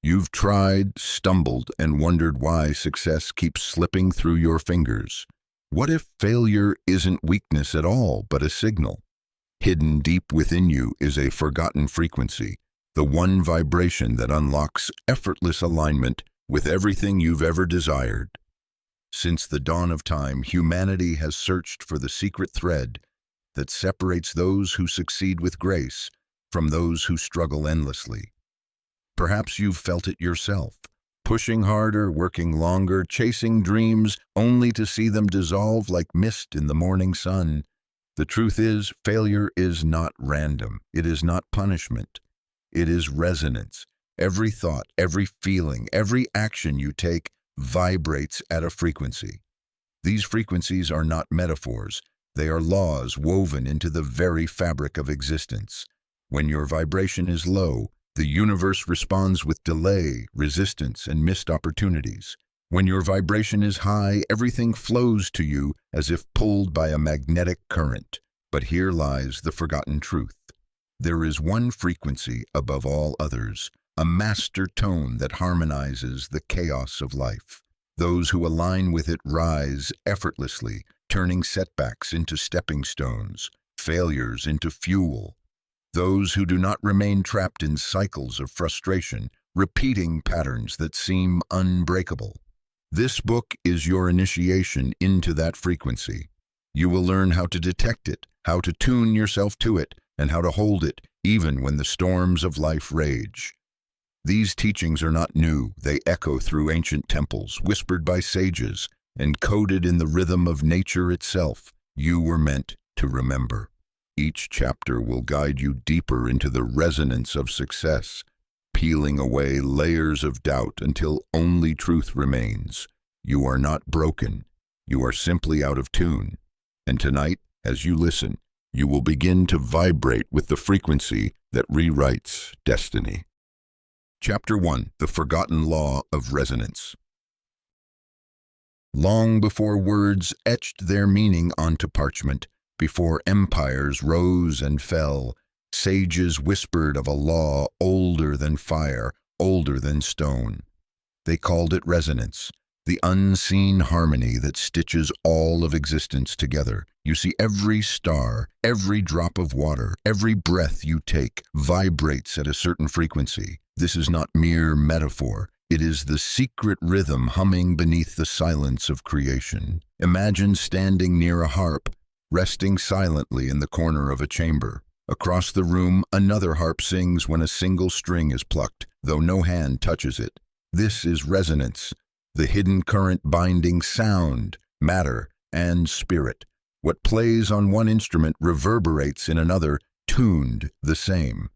You've tried, stumbled, and wondered why success keeps slipping through your fingers. What if failure isn't weakness at all, but a signal? Hidden deep within you is a forgotten frequency, the one vibration that unlocks effortless alignment with everything you've ever desired. Since the dawn of time, humanity has searched for the secret thread that separates those who succeed with grace from those who struggle endlessly. Perhaps you've felt it yourself, pushing harder, working longer, chasing dreams, only to see them dissolve like mist in the morning sun. The truth is, failure is not random. It is not punishment. It is resonance. Every thought, every feeling, every action you take vibrates at a frequency. These frequencies are not metaphors. They are laws woven into the very fabric of existence. When your vibration is low, the universe responds with delay, resistance, and missed opportunities. When your vibration is high, everything flows to you as if pulled by a magnetic current. But here lies the forgotten truth. There is one frequency above all others, a master tone that harmonizes the chaos of life. Those who align with it rise effortlessly, turning setbacks into stepping stones, failures into fuel. Those who do not remain trapped in cycles of frustration, repeating patterns that seem unbreakable. This book is your initiation into that frequency. You will learn how to detect it, how to tune yourself to it, and how to hold it even when the storms of life rage. These teachings are not new. They echo through ancient temples, whispered by sages, encoded in the rhythm of nature itself. You were meant to remember. Each chapter will guide you deeper into the resonance of success, peeling away layers of doubt until only truth remains. You are not broken. You are simply out of tune. And tonight, as you listen, you will begin to vibrate with the frequency that rewrites destiny. Chapter 1: The Forgotten Law of Resonance. Long before words etched their meaning onto parchment, before empires rose and fell, sages whispered of a law older than fire, older than stone. They called it resonance, the unseen harmony that stitches all of existence together. You see, every star, every drop of water, every breath you take vibrates at a certain frequency. This is not mere metaphor. It is the secret rhythm humming beneath the silence of creation. Imagine standing near a harp, resting silently in the corner of a chamber. Across the room, another harp sings when a single string is plucked, though no hand touches it. This is resonance, the hidden current binding sound, matter, and spirit. What plays on one instrument reverberates in another, tuned the same.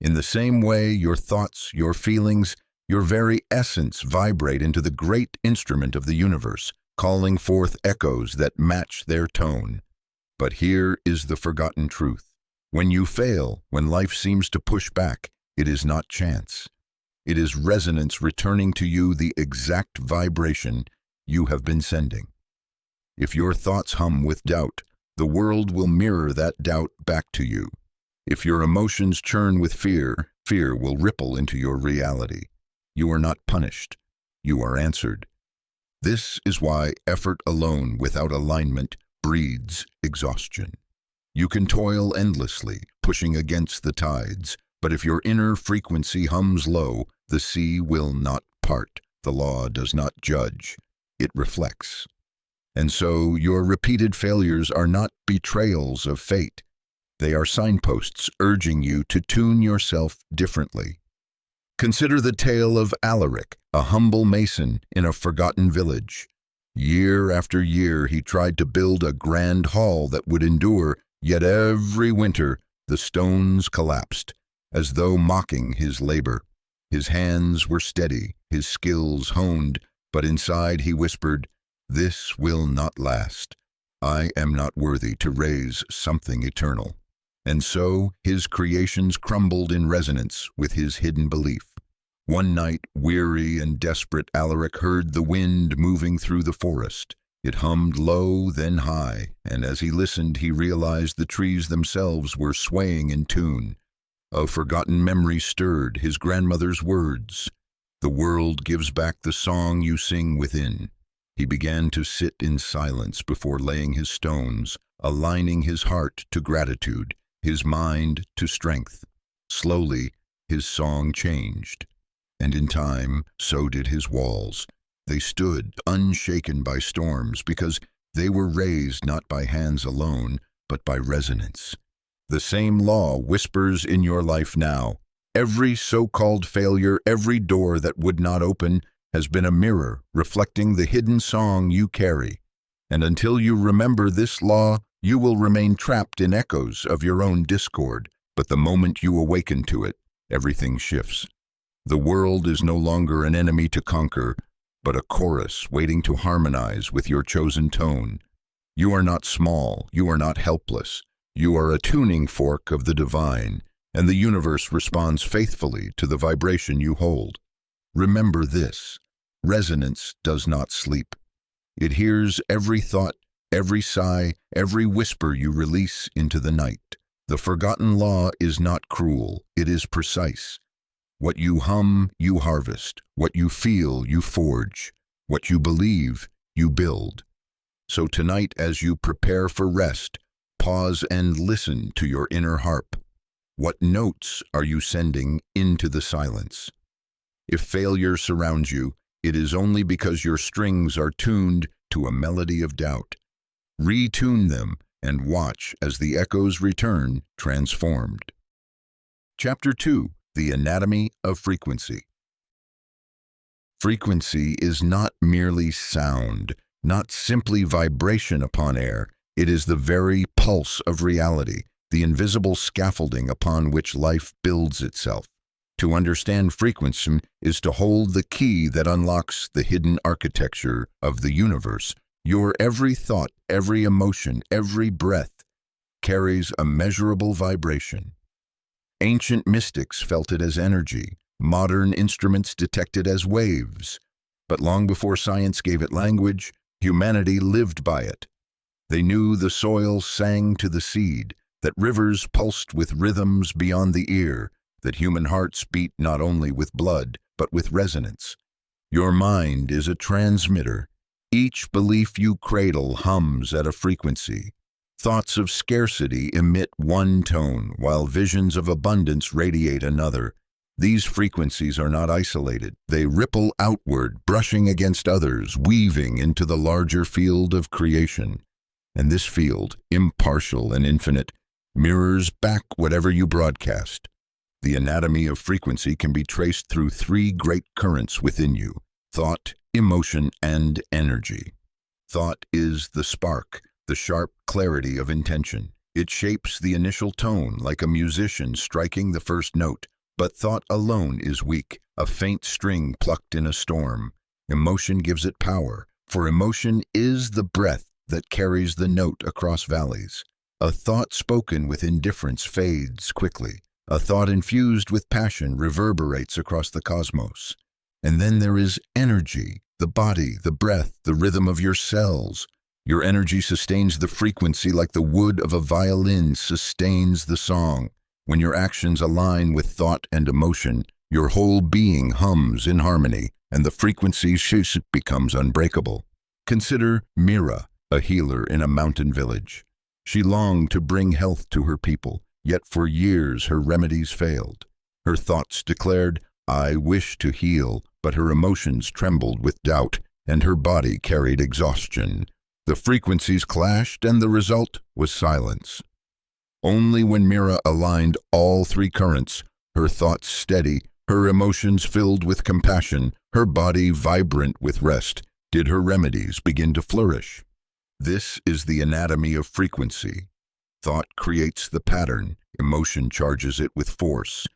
In the same way, your thoughts, your feelings, your very essence vibrate into the great instrument of the universe, calling forth echoes that match their tone. But here is the forgotten truth. When you fail, when life seems to push back, it is not chance. It is resonance returning to you the exact vibration you have been sending. If your thoughts hum with doubt, the world will mirror that doubt back to you. If your emotions churn with fear, fear will ripple into your reality. You are not punished. You are answered. This is why effort alone without alignment breeds exhaustion. You can toil endlessly, pushing against the tides, but if your inner frequency hums low, the sea will not part. The law does not judge. It reflects. And so your repeated failures are not betrayals of fate. They are signposts urging you to tune yourself differently. Consider the tale of Alaric, a humble mason in a forgotten village. Year after year he tried to build a grand hall that would endure, yet every winter the stones collapsed, as though mocking his labor. His hands were steady, his skills honed, but inside he whispered, "This will not last. I am not worthy to raise something eternal." And so his creations crumbled in resonance with his hidden belief. One night, weary and desperate, Alaric heard the wind moving through the forest. It hummed low, then high, and as he listened, he realized the trees themselves were swaying in tune. A forgotten memory stirred, his grandmother's words. The world gives back the song you sing within. He began to sit in silence before laying his stones, aligning his heart to gratitude, his mind to strength. Slowly, his song changed, and in time, so did his walls. They stood unshaken by storms because they were raised not by hands alone, but by resonance. The same law whispers in your life now. Every so-called failure, every door that would not open, has been a mirror reflecting the hidden song you carry. And until you remember this law, you will remain trapped in echoes of your own discord. But the moment you awaken to it, everything shifts. The world is no longer an enemy to conquer, but a chorus waiting to harmonize with your chosen tone. You are not small, you are not helpless. You are a tuning fork of the divine, and the universe responds faithfully to the vibration you hold. Remember this: resonance does not sleep. It hears every thought, every sigh, every whisper you release into the night. The forgotten law is not cruel, it is precise. What you hum, you harvest. What you feel, you forge. What you believe, you build. So tonight, as you prepare for rest, pause and listen to your inner harp. What notes are you sending into the silence? If failure surrounds you, it is only because your strings are tuned to a melody of doubt. Retune them and watch as the echoes return transformed. Chapter 2: The Anatomy of Frequency. Frequency is not merely sound, not simply vibration upon air. It is the very pulse of reality, the invisible scaffolding upon which life builds itself. To understand frequency is to hold the key that unlocks the hidden architecture of the universe. Your every thought, every emotion, every breath carries a measurable vibration. Ancient mystics felt it as energy. Modern instruments detect it as waves. But long before science gave it language, humanity lived by it. They knew the soil sang to the seed, that rivers pulsed with rhythms beyond the ear, that human hearts beat not only with blood, but with resonance. Your mind is a transmitter. Each belief you cradle hums at a frequency. Thoughts of scarcity emit one tone, while visions of abundance radiate another. These frequencies are not isolated. They ripple outward, brushing against others, weaving into the larger field of creation. And this field, impartial and infinite, mirrors back whatever you broadcast. The anatomy of frequency can be traced through three great currents within you: thought, emotion, and energy. Thought is the spark, the sharp clarity of intention. It shapes the initial tone like a musician striking the first note. But thought alone is weak, a faint string plucked in a storm. Emotion gives it power, for emotion is the breath that carries the note across valleys. A thought spoken with indifference fades quickly. A thought infused with passion reverberates across the cosmos. And then there is energy, the body, the breath, the rhythm of your cells. Your energy sustains the frequency like the wood of a violin sustains the song. When your actions align with thought and emotion, your whole being hums in harmony, and the frequency becomes unbreakable. Consider Mira, a healer in a mountain village. She longed to bring health to her people, yet for years her remedies failed. Her thoughts declared, "I wish to heal," but her emotions trembled with doubt, and her body carried exhaustion. The frequencies clashed, and the result was silence. Only when Mira aligned all three currents, her thoughts steady, her emotions filled with compassion, her body vibrant with rest, did her remedies begin to flourish. This is the anatomy of frequency. Thought creates the pattern, emotion charges it with force,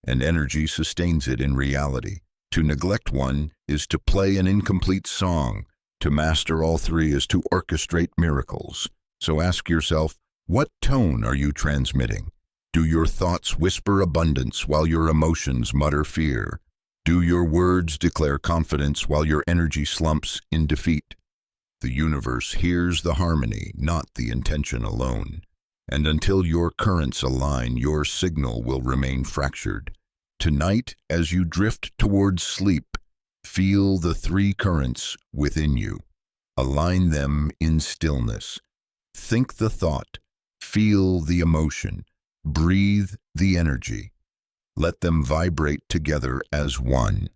and energy sustains it in reality. To neglect one is to play an incomplete song. To master all three is to orchestrate miracles. So ask yourself, what tone are you transmitting? Do your thoughts whisper abundance while your emotions mutter fear? Do your words declare confidence while your energy slumps in defeat? The universe hears the harmony, not the intention alone. And until your currents align, your signal will remain fractured. Tonight, as you drift towards sleep, Feel the three currents within you. Align them in stillness. Think the thought. Feel the emotion. Breathe the energy. Let them vibrate together as one.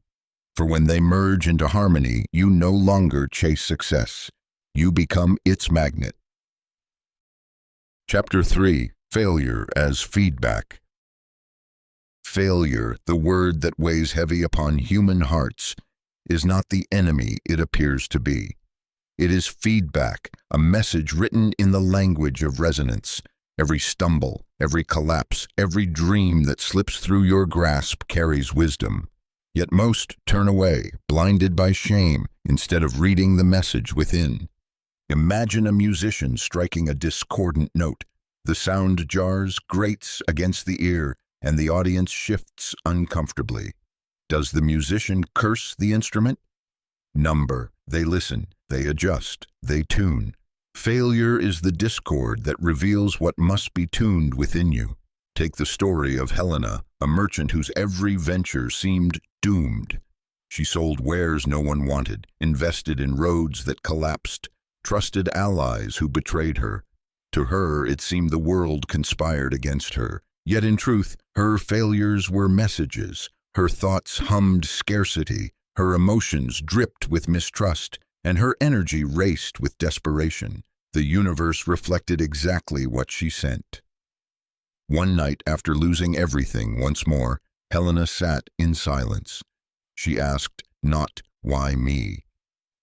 For when they merge into harmony, you no longer chase success. You become its magnet. Chapter 3. Failure as Feedback. Failure, the word that weighs heavy upon human hearts, is not the enemy it appears to be. It is feedback, a message written in the language of resonance. Every stumble, every collapse, every dream that slips through your grasp carries wisdom. Yet most turn away, blinded by shame, instead of reading the message within. Imagine a musician striking a discordant note. The sound jars, grates against the ear, and the audience shifts uncomfortably. Does the musician curse the instrument? Number. They listen, they adjust, they tune. Failure is the discord that reveals what must be tuned within you. Take the story of Helena, a merchant whose every venture seemed doomed. She sold wares no one wanted, invested in roads that collapsed, trusted allies who betrayed her. To her, it seemed the world conspired against her. Yet in truth, her failures were messages. Her thoughts hummed scarcity, her emotions dripped with mistrust, and her energy raced with desperation. The universe reflected exactly what she sent. One night, after losing everything once more, Helena sat in silence. She asked, not, "Why me?"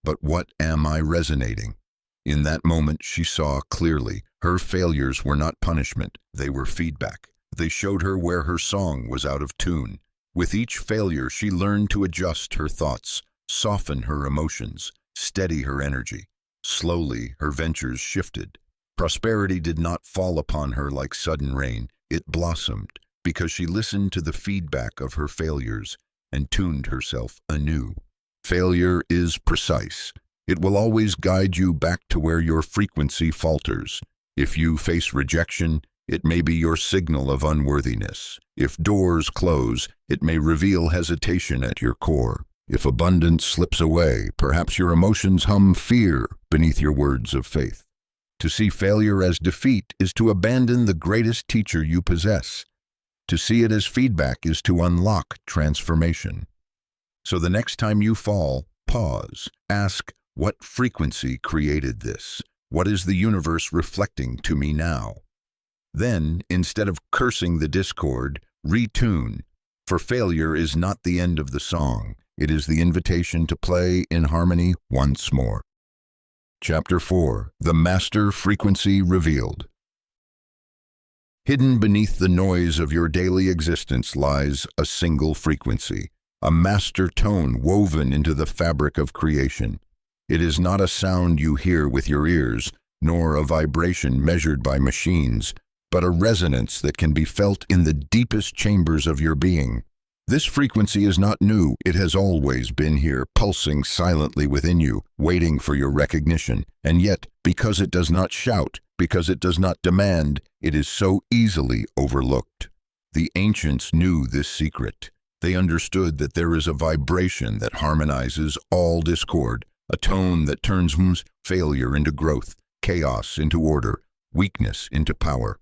but "What am I resonating?" In that moment, she saw clearly. Her failures were not punishment, they were feedback. They showed her where her song was out of tune. With each failure, she learned to adjust her thoughts, soften her emotions, steady her energy. Slowly, her ventures shifted. Prosperity did not fall upon her like sudden rain. It blossomed because she listened to the feedback of her failures and tuned herself anew. Failure is precise. It will always guide you back to where your frequency falters. If you face rejection, it may be your signal of unworthiness. If doors close, it may reveal hesitation at your core. If abundance slips away, perhaps your emotions hum fear beneath your words of faith. To see failure as defeat is to abandon the greatest teacher you possess. To see it as feedback is to unlock transformation. So the next time you fall, pause. Ask, what frequency created this? What is the universe reflecting to me now? Then, instead of cursing the discord, retune. For failure is not the end of the song. It is the invitation to play in harmony once more. Chapter 4. The Master Frequency Revealed. Hidden beneath the noise of your daily existence lies a single frequency, a master tone woven into the fabric of creation. It is not a sound you hear with your ears, nor a vibration measured by machines, but a resonance that can be felt in the deepest chambers of your being. This frequency is not new. It has always been here, pulsing silently within you, waiting for your recognition. And yet, because it does not shout, because it does not demand, it is so easily overlooked. The ancients knew this secret. They understood that there is a vibration that harmonizes all discord, a tone that turns failure into growth, chaos into order, weakness into power.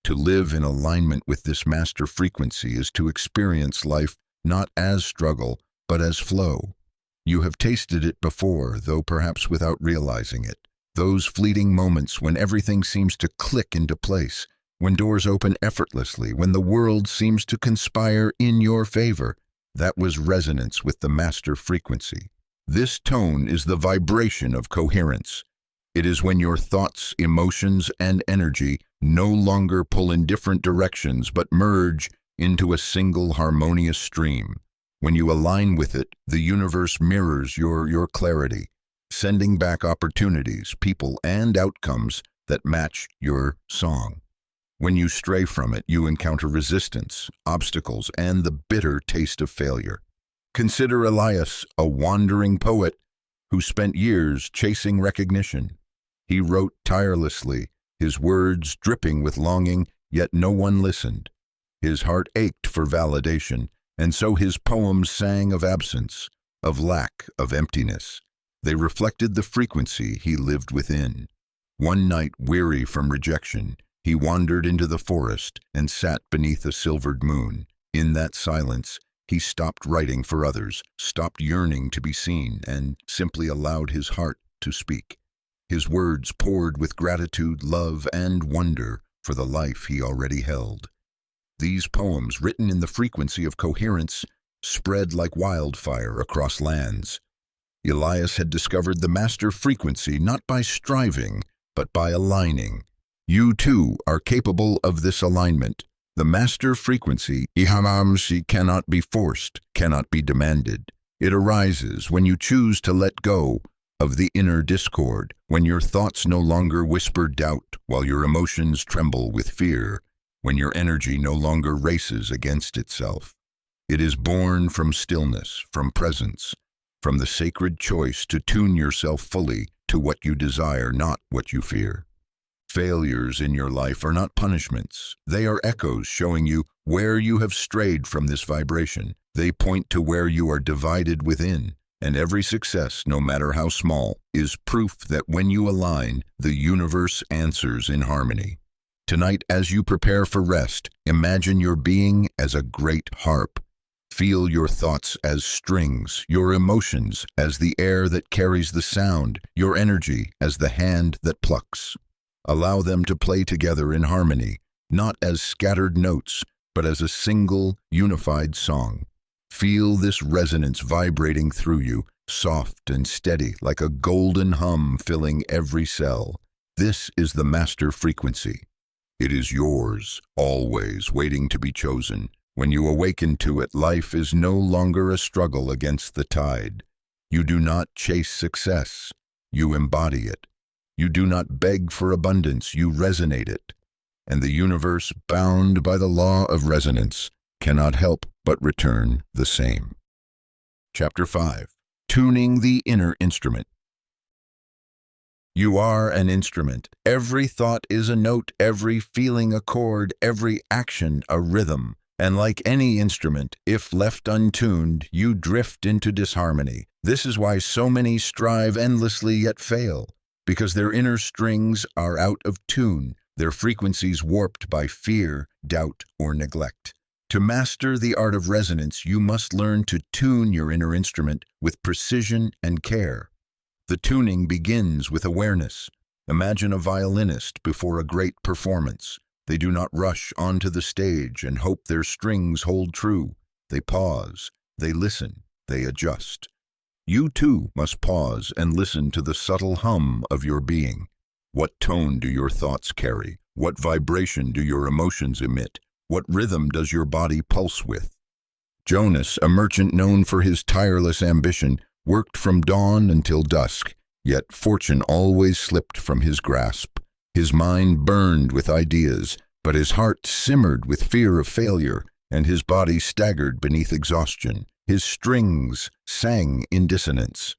To live in alignment with this master frequency is to experience life not as struggle, but as flow. You have tasted it before, though perhaps without realizing it. Those fleeting moments when everything seems to click into place, when doors open effortlessly, when the world seems to conspire in your favor, that was resonance with the master frequency. This tone is the vibration of coherence. It is when your thoughts, emotions, and energy no longer pull in different directions but merge into a single harmonious stream. When you align with it, the universe mirrors your clarity, sending back opportunities, people, and outcomes that match your song. When you stray from it, you encounter resistance, obstacles, and the bitter taste of failure. Consider Elias, a wandering poet who spent years chasing recognition. He wrote tirelessly, his words dripping with longing, yet no one listened. His heart ached for validation, and so his poems sang of absence. of lack, of emptiness. They reflected the frequency he lived within. One night, weary from rejection, he wandered into the forest and sat beneath a silvered moon. In that silence, he stopped writing for others, stopped yearning to be seen, and simply allowed his heart to speak. His words poured with gratitude, love, and wonder for the life he already held. These poems, written in the frequency of coherence, spread like wildfire across lands. Elias had discovered the master frequency not by striving, but by aligning. You too are capable of this alignment. The master frequency, ihamamsi, cannot be forced, cannot be demanded. It arises when you choose to let go of the inner discord, when your thoughts no longer whisper doubt while your emotions tremble with fear, when your energy no longer races against itself. It is born from stillness, from presence, from the sacred choice to tune yourself fully to what you desire, not what you fear. Failures in your life are not punishments. They are echoes showing you where you have strayed from this vibration. They point to where you are divided within. And every success, no matter how small, is proof that when you align, the universe answers in harmony. Tonight, as you prepare for rest, imagine your being as a great harp. Feel your thoughts as strings, your emotions as the air that carries the sound, your energy as the hand that plucks. Allow them to play together in harmony, not as scattered notes, but as a single, unified song. Feel this resonance vibrating through you, soft and steady, like a golden hum filling every cell. This is the master frequency. It is yours, always waiting to be chosen. When you awaken to it, life is no longer a struggle against the tide. You do not chase success, you embody it. You do not beg for abundance, you resonate it. And the universe, bound by the law of resonance, cannot help but return the same. Chapter 5. Tuning the Inner Instrument. You are an instrument. Every thought is a note, every feeling a chord, every action a rhythm. And like any instrument, if left untuned, you drift into disharmony. This is why so many strive endlessly yet fail, because their inner strings are out of tune, their frequencies warped by fear, doubt, or neglect. To master the art of resonance, you must learn to tune your inner instrument with precision and care. The tuning begins with awareness. Imagine a violinist before a great performance. They do not rush onto the stage and hope their strings hold true. They pause, they listen, they adjust. You too must pause and listen to the subtle hum of your being. What tone do your thoughts carry? What vibration do your emotions emit? What rhythm does your body pulse with? Jonas, a merchant known for his tireless ambition, worked from dawn until dusk, yet fortune always slipped from his grasp. His mind burned with ideas, but his heart simmered with fear of failure, and his body staggered beneath exhaustion. His strings sang in dissonance.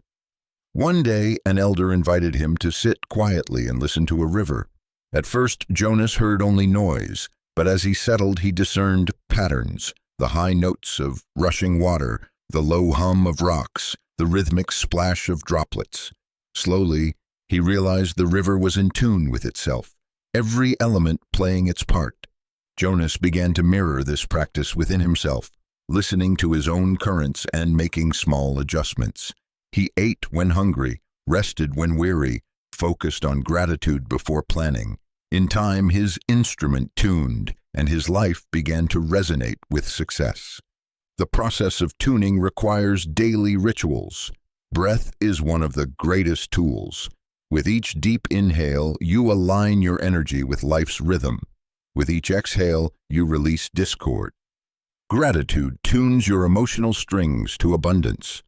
One day, an elder invited him to sit quietly and listen to a river. At first, Jonas heard only noise, but as he settled, he discerned patterns, the high notes of rushing water, the low hum of rocks, the rhythmic splash of droplets. Slowly, he realized the river was in tune with itself, every element playing its part. Jonas began to mirror this practice within himself, listening to his own currents and making small adjustments. He ate when hungry, rested when weary, focused on gratitude before planning. In time, his instrument tuned, and his life began to resonate with success. The process of tuning requires daily rituals. Breath is one of the greatest tools. With each deep inhale, you align your energy with life's rhythm. With each exhale, you release discord. Gratitude tunes your emotional strings to abundance.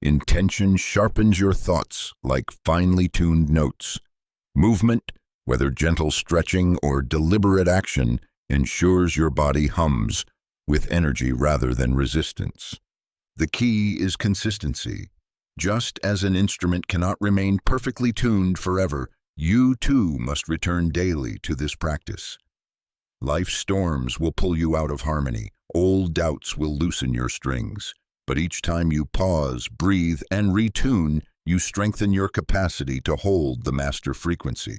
Intention sharpens your thoughts like finely tuned notes. Movement, whether gentle stretching or deliberate action, ensures your body hums with energy rather than resistance. The key is consistency. Just as an instrument cannot remain perfectly tuned forever, you too must return daily to this practice. Life's storms will pull you out of harmony. Old doubts will loosen your strings. But each time you pause, breathe, and retune, you strengthen your capacity to hold the master frequency.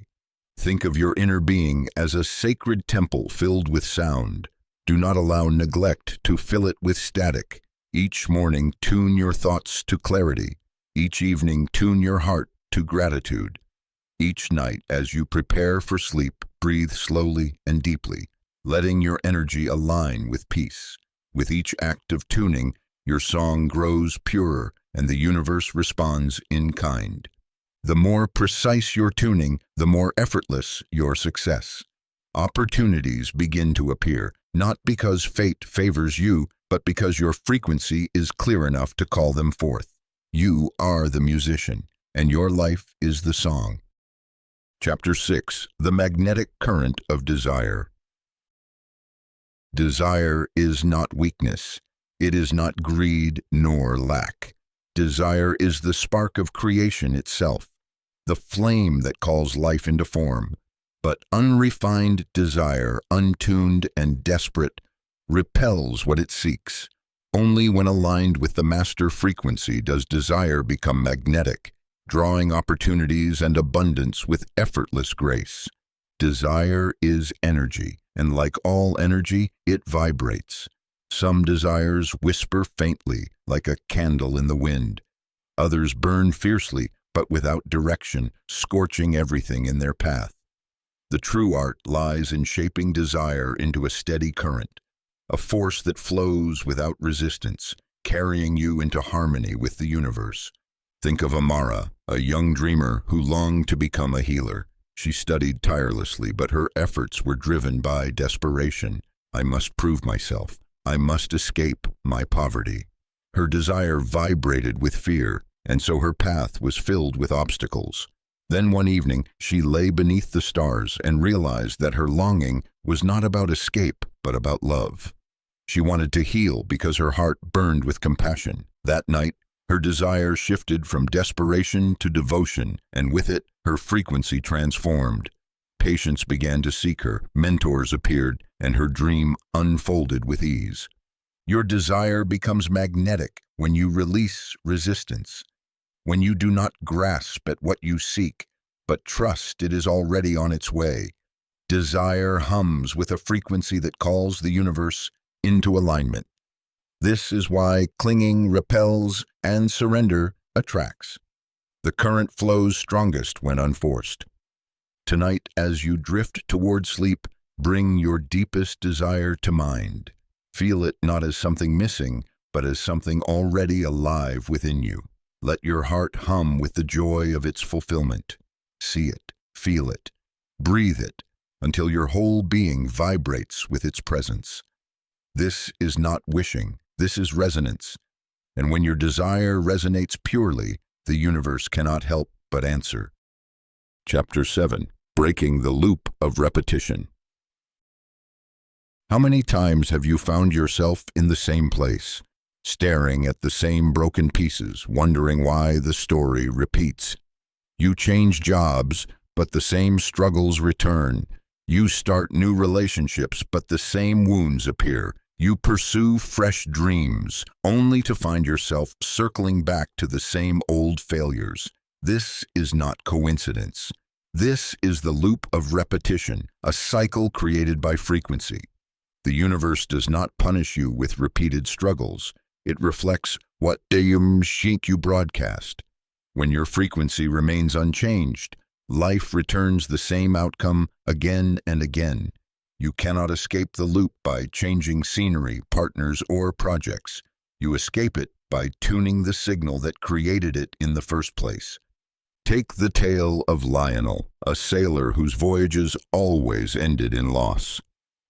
Think of your inner being as a sacred temple filled with sound. Do not allow neglect to fill it with static. Each morning, tune your thoughts to clarity. Each evening, tune your heart to gratitude. Each night, as you prepare for sleep, breathe slowly and deeply, letting your energy align with peace. With each act of tuning, your song grows purer and the universe responds in kind. The more precise your tuning, the more effortless your success. Opportunities begin to appear, not because fate favors you, but because your frequency is clear enough to call them forth. You are the musician, and your life is the song. Chapter 6: The Magnetic Current of Desire. Desire is not weakness. It is not greed nor lack. Desire is the spark of creation itself, the flame that calls life into form. But unrefined desire, untuned and desperate, repels what it seeks. Only when aligned with the master frequency does desire become magnetic, drawing opportunities and abundance with effortless grace. Desire is energy, and like all energy, it vibrates. Some desires whisper faintly, like a candle in the wind. Others burn fiercely, but without direction, scorching everything in their path. The true art lies in shaping desire into a steady current, a force that flows without resistance, carrying you into harmony with the universe. Think of Amara, a young dreamer who longed to become a healer. She studied tirelessly, but her efforts were driven by desperation. I must prove myself. I must escape my poverty. Her desire vibrated with fear, and so her path was filled with obstacles. Then one evening, she lay beneath the stars and realized that her longing was not about escape, but about love. She wanted to heal because her heart burned with compassion. That night, her desire shifted from desperation to devotion, and with it, her frequency transformed. Patients began to seek her, mentors appeared, and her dream unfolded with ease. Your desire becomes magnetic when you release resistance, when you do not grasp at what you seek, but trust it is already on its way. Desire hums with a frequency that calls the universe into alignment. This is why clinging repels and surrender attracts. The current flows strongest when unforced. Tonight, as you drift toward sleep, bring your deepest desire to mind. Feel it not as something missing, but as something already alive within you. Let your heart hum with the joy of its fulfillment. See it, feel it, breathe it, until your whole being vibrates with its presence. This is not wishing, this is resonance. And when your desire resonates purely, the universe cannot help but answer. Chapter 7: Breaking the Loop of Repetition. How many times have you found yourself in the same place, staring at the same broken pieces, wondering why the story repeats? You change jobs, but the same struggles return. You start new relationships, but the same wounds appear. You pursue fresh dreams, only to find yourself circling back to the same old failures. This is not coincidence. This is the loop of repetition, a cycle created by frequency. The universe does not punish you with repeated struggles. It reflects what you broadcast. When your frequency remains unchanged, life returns the same outcome again and again. You cannot escape the loop by changing scenery, partners, or projects. You escape it by tuning the signal that created it in the first place. Take the tale of Lionel, a sailor whose voyages always ended in loss.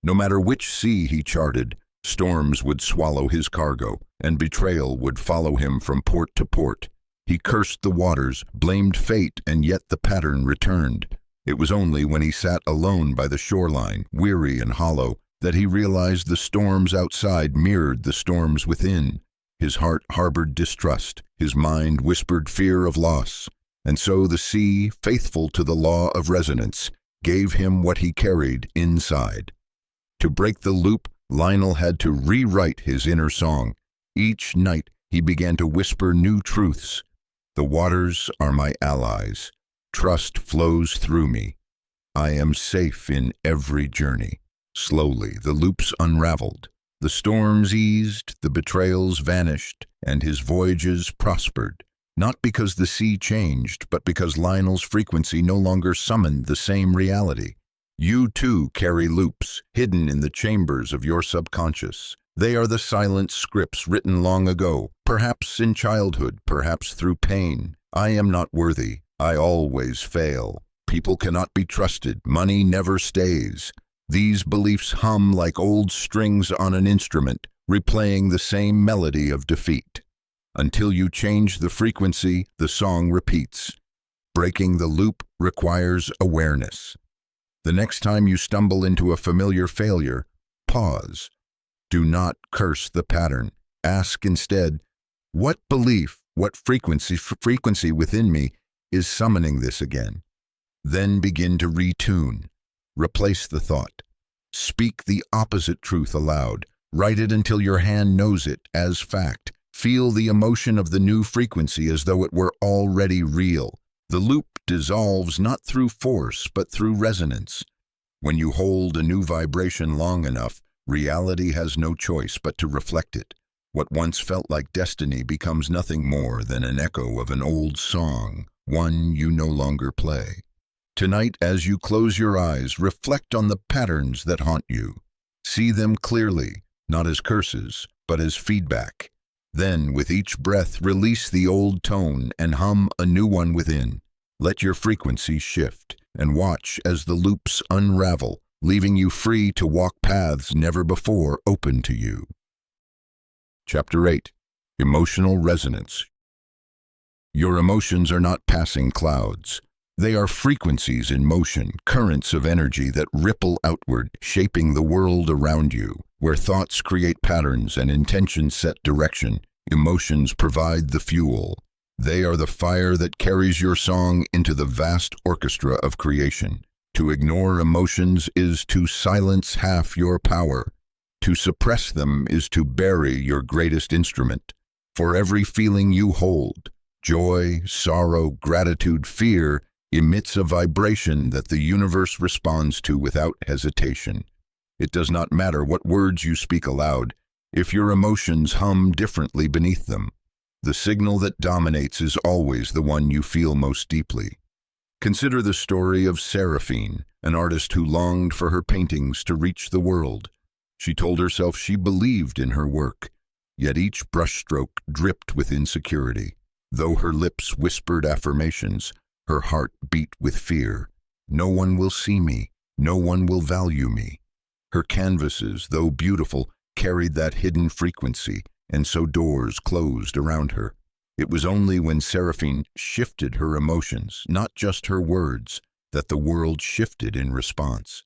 No matter which sea he charted, storms would swallow his cargo, and betrayal would follow him from port to port. He cursed the waters, blamed fate, and yet the pattern returned. It was only when he sat alone by the shoreline, weary and hollow, that he realized the storms outside mirrored the storms within. His heart harbored distrust, his mind whispered fear of loss. And so the sea, faithful to the law of resonance, gave him what he carried inside. To break the loop, Lionel had to rewrite his inner song. Each night, He began to whisper new truths. The waters are my allies. Trust flows through me. I am safe in every journey. Slowly, the loops unraveled. The storms eased, the betrayals vanished, and his voyages prospered. Not because the sea changed, but because Lionel's frequency no longer summoned the same reality. You too carry loops, hidden in the chambers of your subconscious. They are the silent scripts written long ago, perhaps in childhood, perhaps through pain. I am not worthy. I always fail. People cannot be trusted. Money never stays. These beliefs hum like old strings on an instrument, replaying the same melody of defeat. Until you change the frequency, the song repeats. Breaking the loop requires awareness. The next time you stumble into a familiar failure, pause. Do not curse the pattern. Ask instead, what belief, what frequency within me is summoning this again? Then begin to retune. Replace the thought. Speak the opposite truth aloud. Write it until your hand knows it as fact. Feel the emotion of the new frequency as though it were already real. The loop dissolves not through force, but through resonance. When you hold a new vibration long enough, reality has no choice but to reflect it. What once felt like destiny becomes nothing more than an echo of an old song, one you no longer play. Tonight, as you close your eyes, reflect on the patterns that haunt you. See them clearly, not as curses, but as feedback. Then, with each breath, release the old tone and hum a new one within. Let your frequency shift, and watch as the loops unravel, leaving you free to walk paths never before open to you. Chapter 8. Emotional Resonance. Your emotions are not passing clouds. They are frequencies in motion, currents of energy that ripple outward, shaping the world around you. Where thoughts create patterns and intentions set direction, emotions provide the fuel. They are the fire that carries your song into the vast orchestra of creation. To ignore emotions is to silence half your power. To suppress them is to bury your greatest instrument. For every feeling you hold, joy, sorrow, gratitude, fear, emits a vibration that the universe responds to without hesitation. It does not matter what words you speak aloud, if your emotions hum differently beneath them. The signal that dominates is always the one you feel most deeply. Consider the story of Seraphine, an artist who longed for her paintings to reach the world. She told herself she believed in her work, yet each brushstroke dripped with insecurity. Though her lips whispered affirmations, her heart beat with fear. No one will see me. No one will value me. Her canvases, though beautiful, carried that hidden frequency, and so doors closed around her. It was only when Seraphine shifted her emotions, not just her words, that the world shifted in response.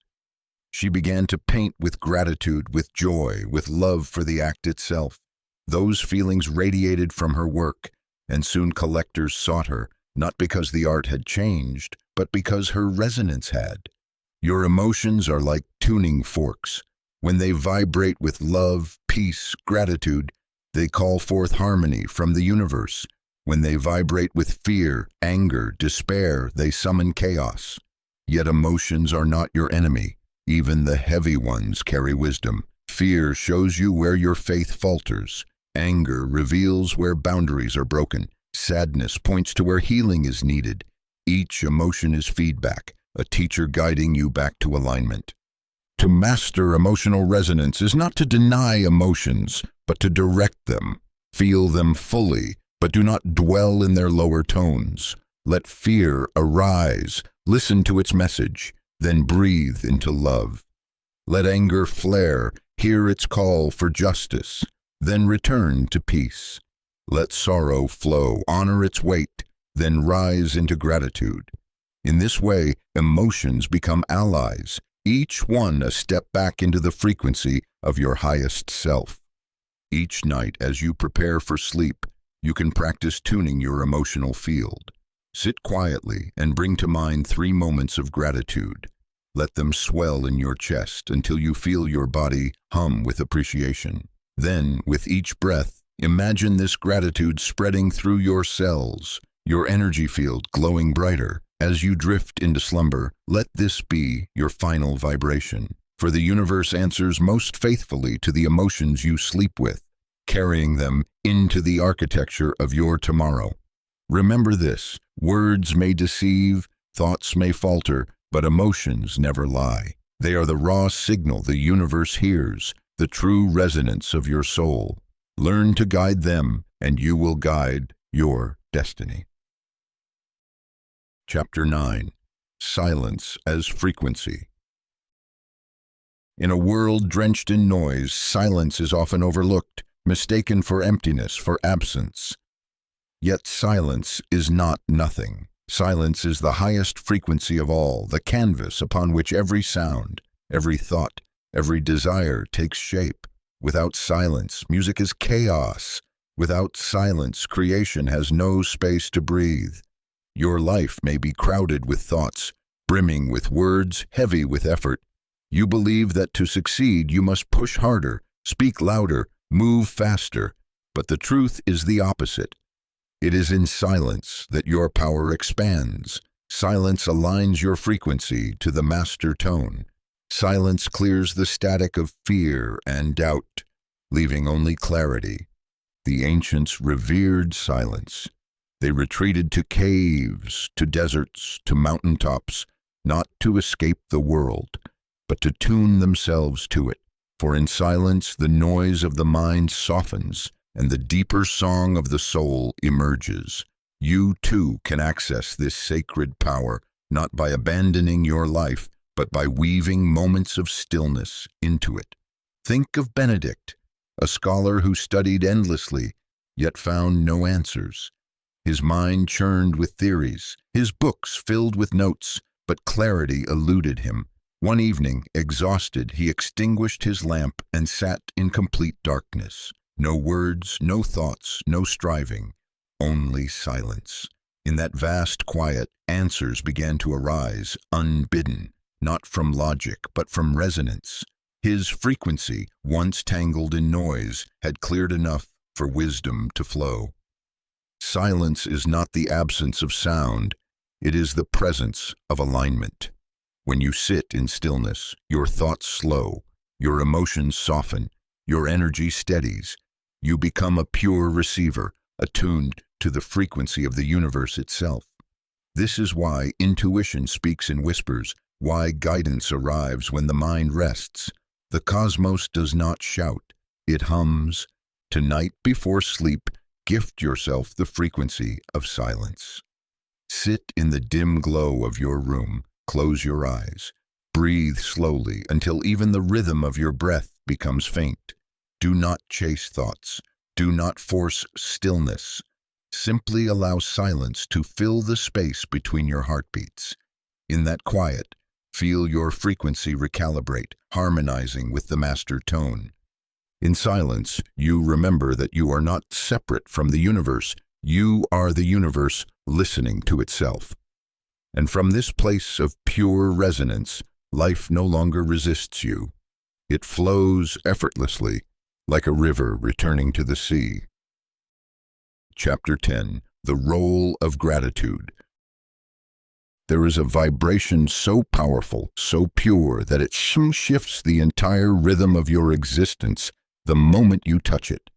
She began to paint with gratitude, with joy, with love for the act itself. Those feelings radiated from her work, and soon collectors sought her, not because the art had changed, but because her resonance had. Your emotions are like tuning forks. When they vibrate with love, peace, gratitude, they call forth harmony from the universe. When they vibrate with fear, anger, despair, they summon chaos. Yet emotions are not your enemy. Even the heavy ones carry wisdom. Fear shows you where your faith falters. Anger reveals where boundaries are broken. Sadness points to where healing is needed. Each emotion is feedback, a teacher guiding you back to alignment. To master emotional resonance is not to deny emotions, but to direct them. Feel them fully, but do not dwell in their lower tones. Let fear arise, listen to its message, then breathe into love. Let anger flare, hear its call for justice, then return to peace. Let sorrow flow, honor its weight, then rise into gratitude. In this way, emotions become allies, each one a step back into the frequency of your highest self. Each night, as you prepare for sleep, you can practice tuning your emotional field. Sit quietly and bring to mind 3 moments of gratitude. Let them swell in your chest until you feel your body hum with appreciation. Then, with each breath, Imagine this gratitude spreading through your cells, your energy field glowing brighter. As you drift into slumber, let this be your final vibration. For the universe answers most faithfully to the emotions you sleep with, carrying them into the architecture of your tomorrow. Remember this: words may deceive, thoughts may falter, but emotions never lie. They are the raw signal the universe hears, the true resonance of your soul. Learn to guide them, and you will guide your destiny. Chapter 9. Silence as Frequency. In a world drenched in noise, silence is often overlooked, mistaken for emptiness, for absence. Yet silence is not nothing. Silence is the highest frequency of all, the canvas upon which every sound, every thought, every desire takes shape. Without silence, music is chaos. Without silence, creation has no space to breathe. Your life may be crowded with thoughts, brimming with words, heavy with effort. You believe that to succeed you must push harder, speak louder, move faster. But the truth is the opposite. It is in silence that your power expands. Silence aligns your frequency to the master tone. Silence clears the static of fear and doubt, leaving only clarity. The ancients revered silence. They retreated to caves, to deserts, to mountaintops, not to escape the world, but to tune themselves to it. For in silence the noise of the mind softens, and the deeper song of the soul emerges. You too can access this sacred power, not by abandoning your life, but by weaving moments of stillness into it. Think of Benedict, a scholar who studied endlessly, yet found no answers. His mind churned with theories, his books filled with notes, but clarity eluded him. One evening, exhausted, he extinguished his lamp and sat in complete darkness. No words, no thoughts, no striving, only silence. In that vast quiet, answers began to arise, unbidden, not from logic, but from resonance. His frequency, once tangled in noise, had cleared enough for wisdom to flow. Silence is not the absence of sound, it is the presence of alignment. When you sit in stillness, your thoughts slow, your emotions soften, your energy steadies. You become a pure receiver, attuned to the frequency of the universe itself. This is why intuition speaks in whispers, why guidance arrives when the mind rests. The cosmos does not shout, it hums. Tonight before sleep, gift yourself the frequency of silence. Sit in the dim glow of your room, close your eyes, breathe slowly until even the rhythm of your breath becomes faint. Do not chase thoughts. Do not force stillness. Simply allow silence to fill the space between your heartbeats. In that quiet, feel your frequency recalibrate, harmonizing with the master tone. In silence, you remember that you are not separate from the universe. You are the universe listening to itself. And from this place of pure resonance, life no longer resists you. It flows effortlessly, like a river returning to the sea. Chapter 10. The Role of Gratitude. There is a vibration so powerful, so pure, that it shifts the entire rhythm of your existence the moment you touch it.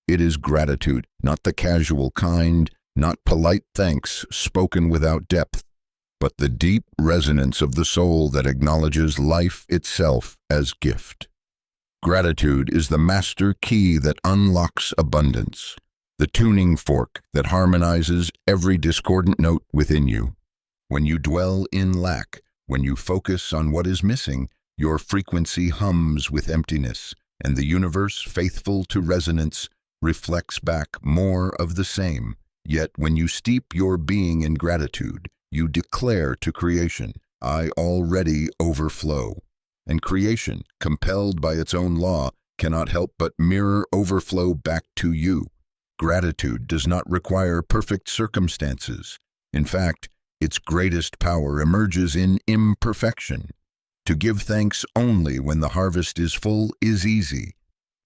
It is gratitude, not the casual kind, not polite thanks spoken without depth, but the deep resonance of the soul that acknowledges life itself as gift. Gratitude is the master key that unlocks abundance, the tuning fork that harmonizes every discordant note within you. When you dwell in lack, when you focus on what is missing, your frequency hums with emptiness, and the universe, faithful to resonance, reflects back more of the same. Yet when you steep your being in gratitude, you declare to creation, I already overflow. And creation, compelled by its own law, cannot help but mirror overflow back to you. Gratitude does not require perfect circumstances. In fact, its greatest power emerges in imperfection. To give thanks only when the harvest is full is easy.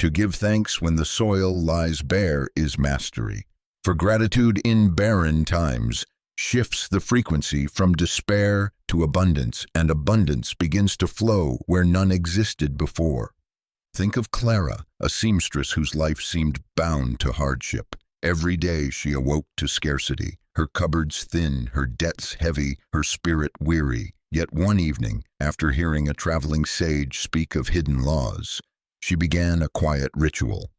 To give thanks when the soil lies bare is mastery. For gratitude in barren times shifts the frequency from despair to abundance, and abundance begins to flow where none existed before. Think of Clara, a seamstress whose life seemed bound to hardship. Every day she awoke to scarcity, her cupboards thin, her debts heavy, her spirit weary. Yet one evening, after hearing a traveling sage speak of hidden laws, she began a quiet ritual.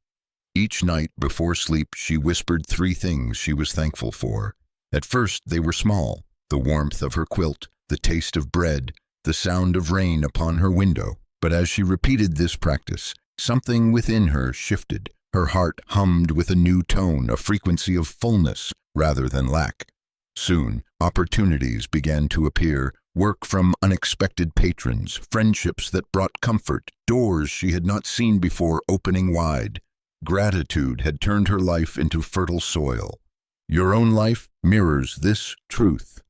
Each night before sleep she whispered 3 things she was thankful for. At first they were small: the warmth of her quilt, the taste of bread, the sound of rain upon her window. But as she repeated this practice, something within her shifted. Her heart hummed with a new tone, a frequency of fullness rather than lack. Soon, opportunities began to appear, work from unexpected patrons, friendships that brought comfort, doors she had not seen before opening wide. Gratitude had turned her life into fertile soil. Your own life mirrors this truth.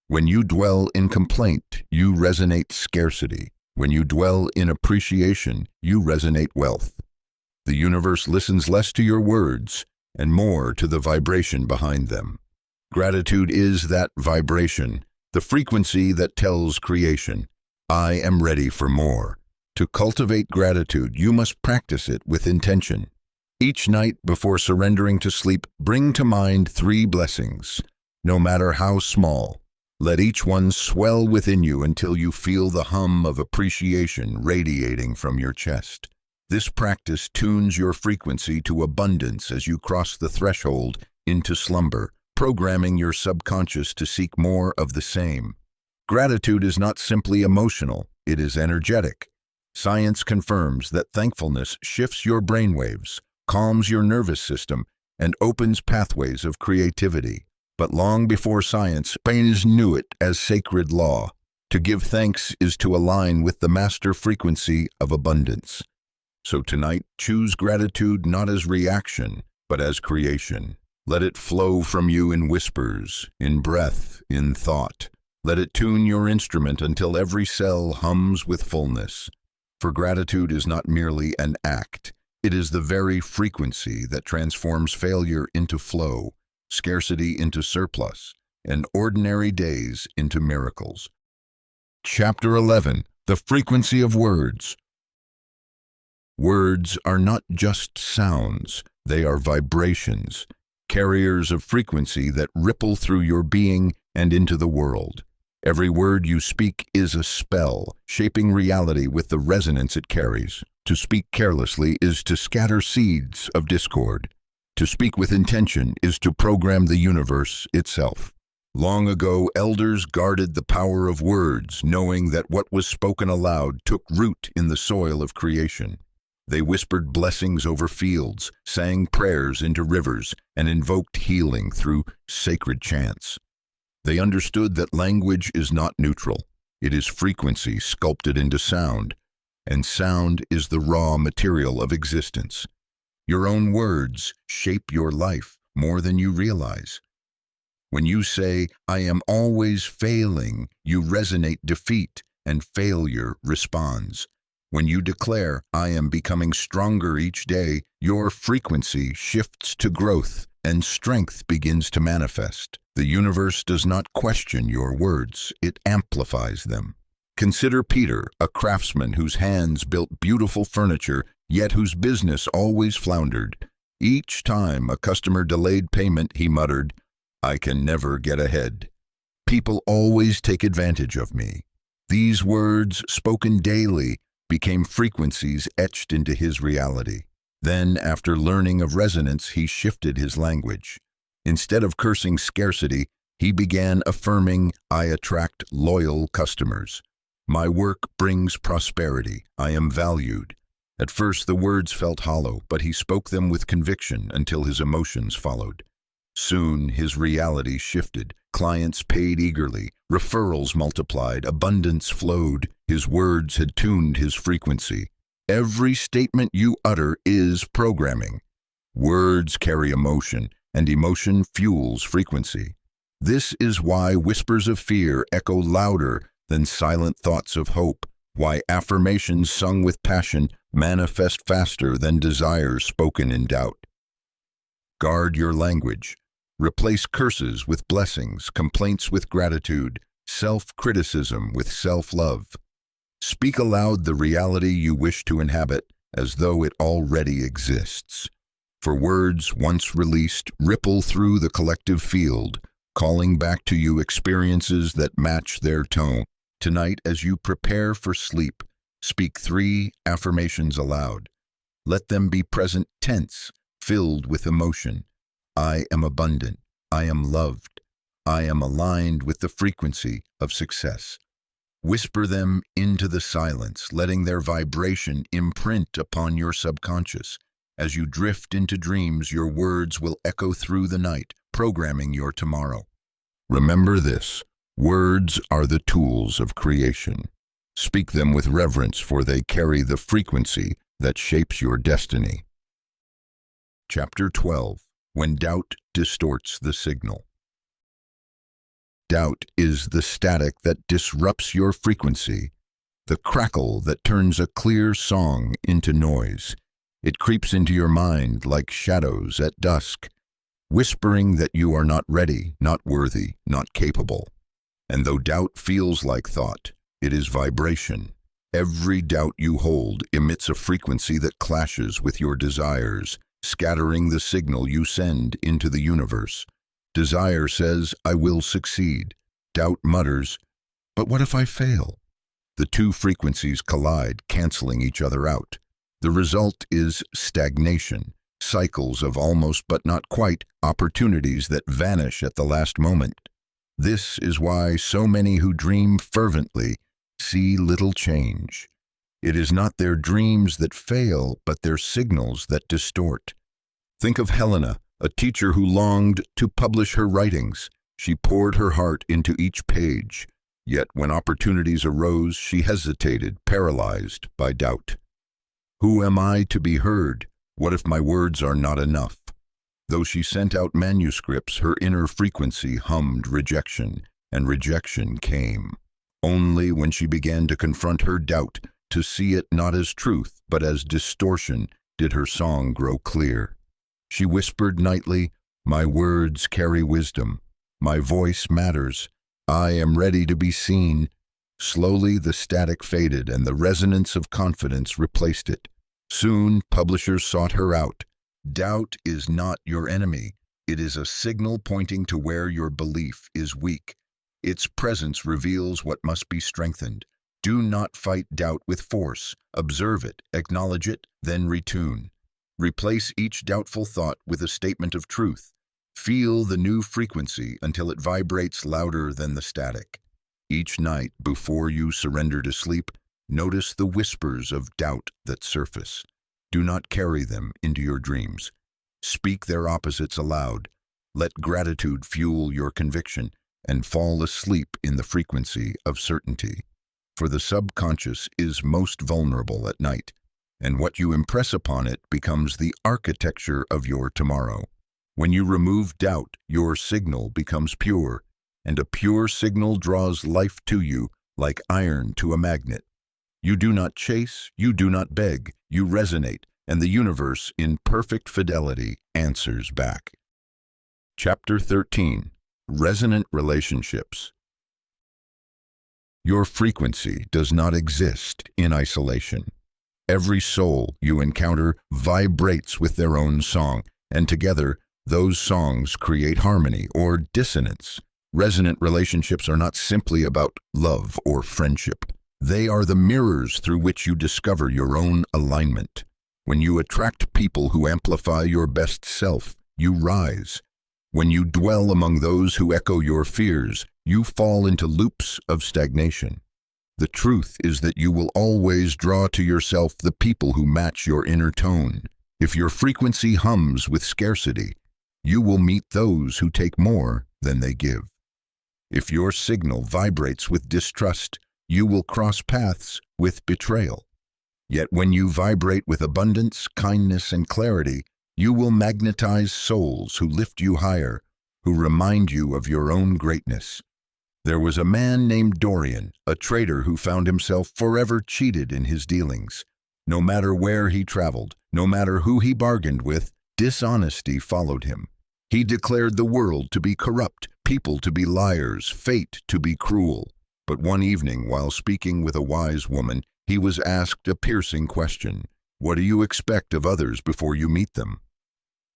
When you dwell in complaint, you resonate scarcity. When you dwell in appreciation, you resonate wealth. The universe listens less to your words and more to the vibration behind them. Gratitude is that vibration, the frequency that tells creation, I am ready for more. To cultivate gratitude, you must practice it with intention. Each night before surrendering to sleep, bring to mind 3 blessings, no matter how small. Let each one swell within you until you feel the hum of appreciation radiating from your chest. This practice tunes your frequency to abundance as you cross the threshold into slumber, programming your subconscious to seek more of the same. Gratitude is not simply emotional, it is energetic. Science confirms that thankfulness shifts your brainwaves, calms your nervous system, and opens pathways of creativity. But long before science, Baines knew it as sacred law. To give thanks is to align with the master frequency of abundance. So tonight, choose gratitude not as reaction, but as creation. Let it flow from you in whispers, in breath, in thought. Let it tune your instrument until every cell hums with fullness. For gratitude is not merely an act, it is the very frequency that transforms failure into flow, scarcity into surplus, and ordinary days into miracles. Chapter 11. The Frequency of Words. Words are not just sounds, they are vibrations, carriers of frequency that ripple through your being and into the world. Every word you speak is a spell, shaping reality with the resonance it carries. To speak carelessly is to scatter seeds of discord. To speak with intention is to program the universe itself. Long ago, elders guarded the power of words, knowing that what was spoken aloud took root in the soil of creation. They whispered blessings over fields, sang prayers into rivers, and invoked healing through sacred chants. They understood that language is not neutral. It is frequency sculpted into sound, and sound is the raw material of existence. Your own words shape your life more than you realize. When you say, I am always failing, you resonate defeat, and failure responds. When you declare, I am becoming stronger each day, your frequency shifts to growth, and strength begins to manifest. The universe does not question your words, it amplifies them. Consider Peter, a craftsman whose hands built beautiful furniture, yet whose business always floundered. Each time a customer delayed payment, he muttered, I can never get ahead. People always take advantage of me. These words, spoken daily, became frequencies etched into his reality. Then, after learning of resonance, he shifted his language. Instead of cursing scarcity, he began affirming, I attract loyal customers. My work brings prosperity. I am valued. At first the words felt hollow, but he spoke them with conviction until his emotions followed. Soon his reality shifted. Clients paid eagerly, referrals multiplied, abundance flowed. His words had tuned his frequency. Every statement you utter is programming. Words carry emotion, and emotion fuels frequency. This is why whispers of fear echo louder than silent thoughts of hope. Why affirmations sung with passion manifest faster than desires spoken in doubt. Guard your language. Replace curses with blessings, complaints with gratitude, self-criticism with self-love. Speak aloud the reality you wish to inhabit as though it already exists. For words once released ripple through the collective field, calling back to you experiences that match their tone. Tonight, as you prepare for sleep, speak 3 affirmations aloud. Let them be present tense, filled with emotion. I am abundant. I am loved. I am aligned with the frequency of success. Whisper them into the silence, letting their vibration imprint upon your subconscious. As you drift into dreams, your words will echo through the night, programming your tomorrow. Remember this: words are the tools of creation. Speak them with reverence, for they carry the frequency that shapes your destiny. Chapter 12. When doubt distorts the signal. Doubt is the static that disrupts your frequency, the crackle that turns a clear song into noise. It creeps into your mind like shadows at dusk, whispering that you are not ready, not worthy, not capable. And though doubt feels like thought, it is vibration. Every doubt you hold emits a frequency that clashes with your desires, scattering the signal you send into the universe. Desire says, I will succeed. Doubt mutters, but what if I fail? The two frequencies collide, canceling each other out. The result is stagnation, cycles of almost but not quite, opportunities that vanish at the last moment. This is why so many who dream fervently see little change. It is not their dreams that fail, but their signals that distort. Think of Helena, a teacher who longed to publish her writings. She poured her heart into each page. Yet when opportunities arose, she hesitated, paralyzed by doubt. Who am I to be heard? What if my words are not enough? Though she sent out manuscripts, her inner frequency hummed rejection, and rejection came. Only when she began to confront her doubt, to see it not as truth, but as distortion, did her song grow clear. She whispered nightly, my words carry wisdom. My voice matters. I am ready to be seen. Slowly the static faded and the resonance of confidence replaced it. Soon publishers sought her out. Doubt is not your enemy. It is a signal pointing to where your belief is weak. Its presence reveals what must be strengthened. Do not fight doubt with force. Observe it, acknowledge it, then retune. Replace each doubtful thought with a statement of truth. Feel the new frequency until it vibrates louder than the static. Each night, before you surrender to sleep, notice the whispers of doubt that surface. Do not carry them into your dreams. Speak their opposites aloud. Let gratitude fuel your conviction and fall asleep in the frequency of certainty. For the subconscious is most vulnerable at night, and what you impress upon it becomes the architecture of your tomorrow. When you remove doubt, your signal becomes pure, and a pure signal draws life to you like iron to a magnet. You do not chase, you do not beg, you resonate, and the universe, in perfect fidelity, answers back. Chapter 13. Resonant Relationships. Your frequency does not exist in isolation. Every soul you encounter vibrates with their own song, and together, those songs create harmony or dissonance. Resonant relationships are not simply about love or friendship. They are the mirrors through which you discover your own alignment. When you attract people who amplify your best self, you rise. When you dwell among those who echo your fears, you fall into loops of stagnation. The truth is that you will always draw to yourself the people who match your inner tone. If your frequency hums with scarcity, you will meet those who take more than they give. If your signal vibrates with distrust, you will cross paths with betrayal. Yet when you vibrate with abundance, kindness, and clarity, you will magnetize souls who lift you higher, who remind you of your own greatness. There was a man named Dorian, a trader who found himself forever cheated in his dealings. No matter where he traveled, no matter who he bargained with, dishonesty followed him. He declared the world to be corrupt, people to be liars, fate to be cruel. But one evening, while speaking with a wise woman, he was asked a piercing question. What do you expect of others before you meet them?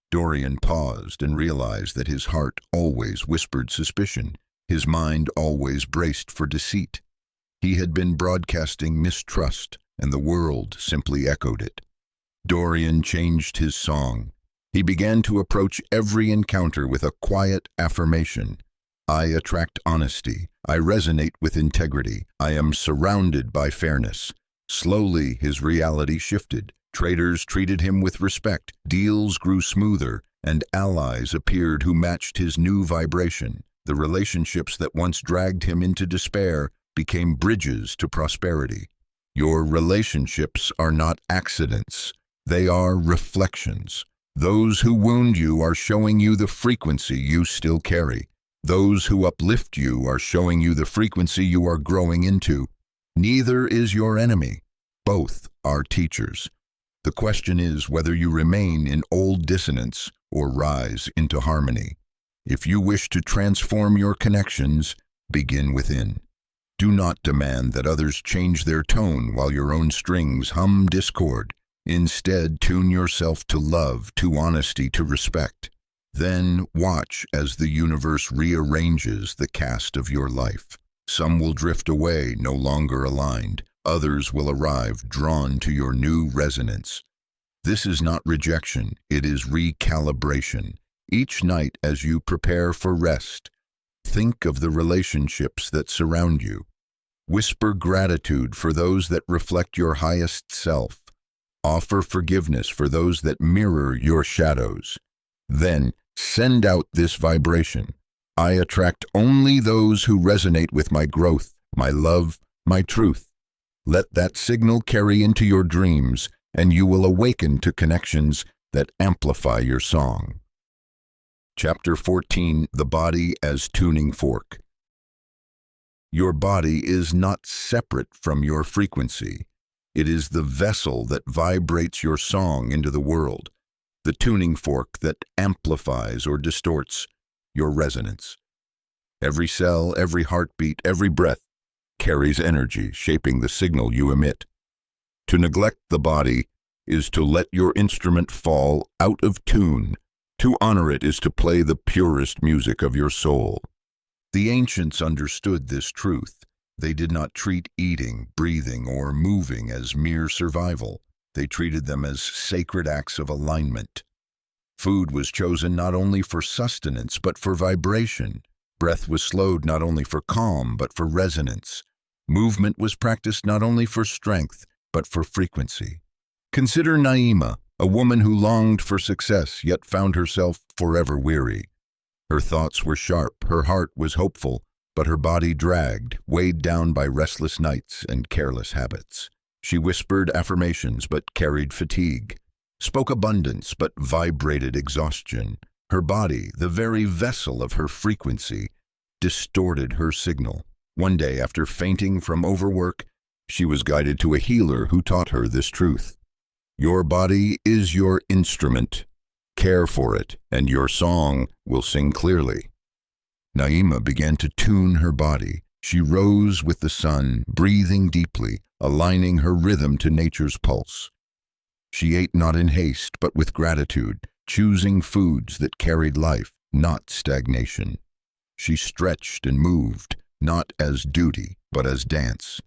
Dorian paused and realized that his heart always whispered suspicion. His mind always braced for deceit. He had been broadcasting mistrust, and the world simply echoed it. Dorian changed his song. He began to approach every encounter with a quiet affirmation. I attract honesty. I resonate with integrity. I am surrounded by fairness. Slowly, his reality shifted. Traders treated him with respect. Deals grew smoother, and allies appeared who matched his new vibration. The relationships that once dragged him into despair became bridges to prosperity. Your relationships are not accidents. They are reflections. Those who wound you are showing you the frequency you still carry. Those who uplift you are showing you the frequency you are growing into. Neither is your enemy. Both are teachers. The question is whether you remain in old dissonance or rise into harmony. If you wish to transform your connections, begin within. Do not demand that others change their tone while your own strings hum discord. Instead, tune yourself to love, to honesty, to respect. Then watch as the universe rearranges the cast of your life. Some will drift away, no longer aligned. Others will arrive, drawn to your new resonance. This is not rejection, it is recalibration. Each night as you prepare for rest, think of the relationships that surround you. Whisper gratitude for those that reflect your highest self. Offer forgiveness for those that mirror your shadows. Then, send out this vibration. I attract only those who resonate with my growth, my love, my truth. Let that signal carry into your dreams, and you will awaken to connections that amplify your song. Chapter 14, The Body as Tuning Fork. Your body is not separate from your frequency. It is the vessel that vibrates your song into the world, the tuning fork that amplifies or distorts your resonance. Every cell, every heartbeat, every breath carries energy, shaping the signal you emit. To neglect the body is to let your instrument fall out of tune. To honor it is to play the purest music of your soul. The ancients understood this truth. They did not treat eating, breathing, or moving as mere survival. They treated them as sacred acts of alignment. Food was chosen not only for sustenance, but for vibration. Breath was slowed not only for calm, but for resonance. Movement was practiced not only for strength, but for frequency. Consider Naima, a woman who longed for success, yet found herself forever weary. Her thoughts were sharp, her heart was hopeful, but her body dragged, weighed down by restless nights and careless habits. She whispered affirmations, but carried fatigue, spoke abundance, but vibrated exhaustion. Her body, the very vessel of her frequency, distorted her signal. One day, after fainting from overwork, she was guided to a healer who taught her this truth. Your body is your instrument. Care for it, and your song will sing clearly. Naima began to tune her body. She rose with the sun, breathing deeply, aligning her rhythm to nature's pulse. She ate not in haste, but with gratitude, choosing foods that carried life, not stagnation. She stretched and moved, not as duty, but as dance.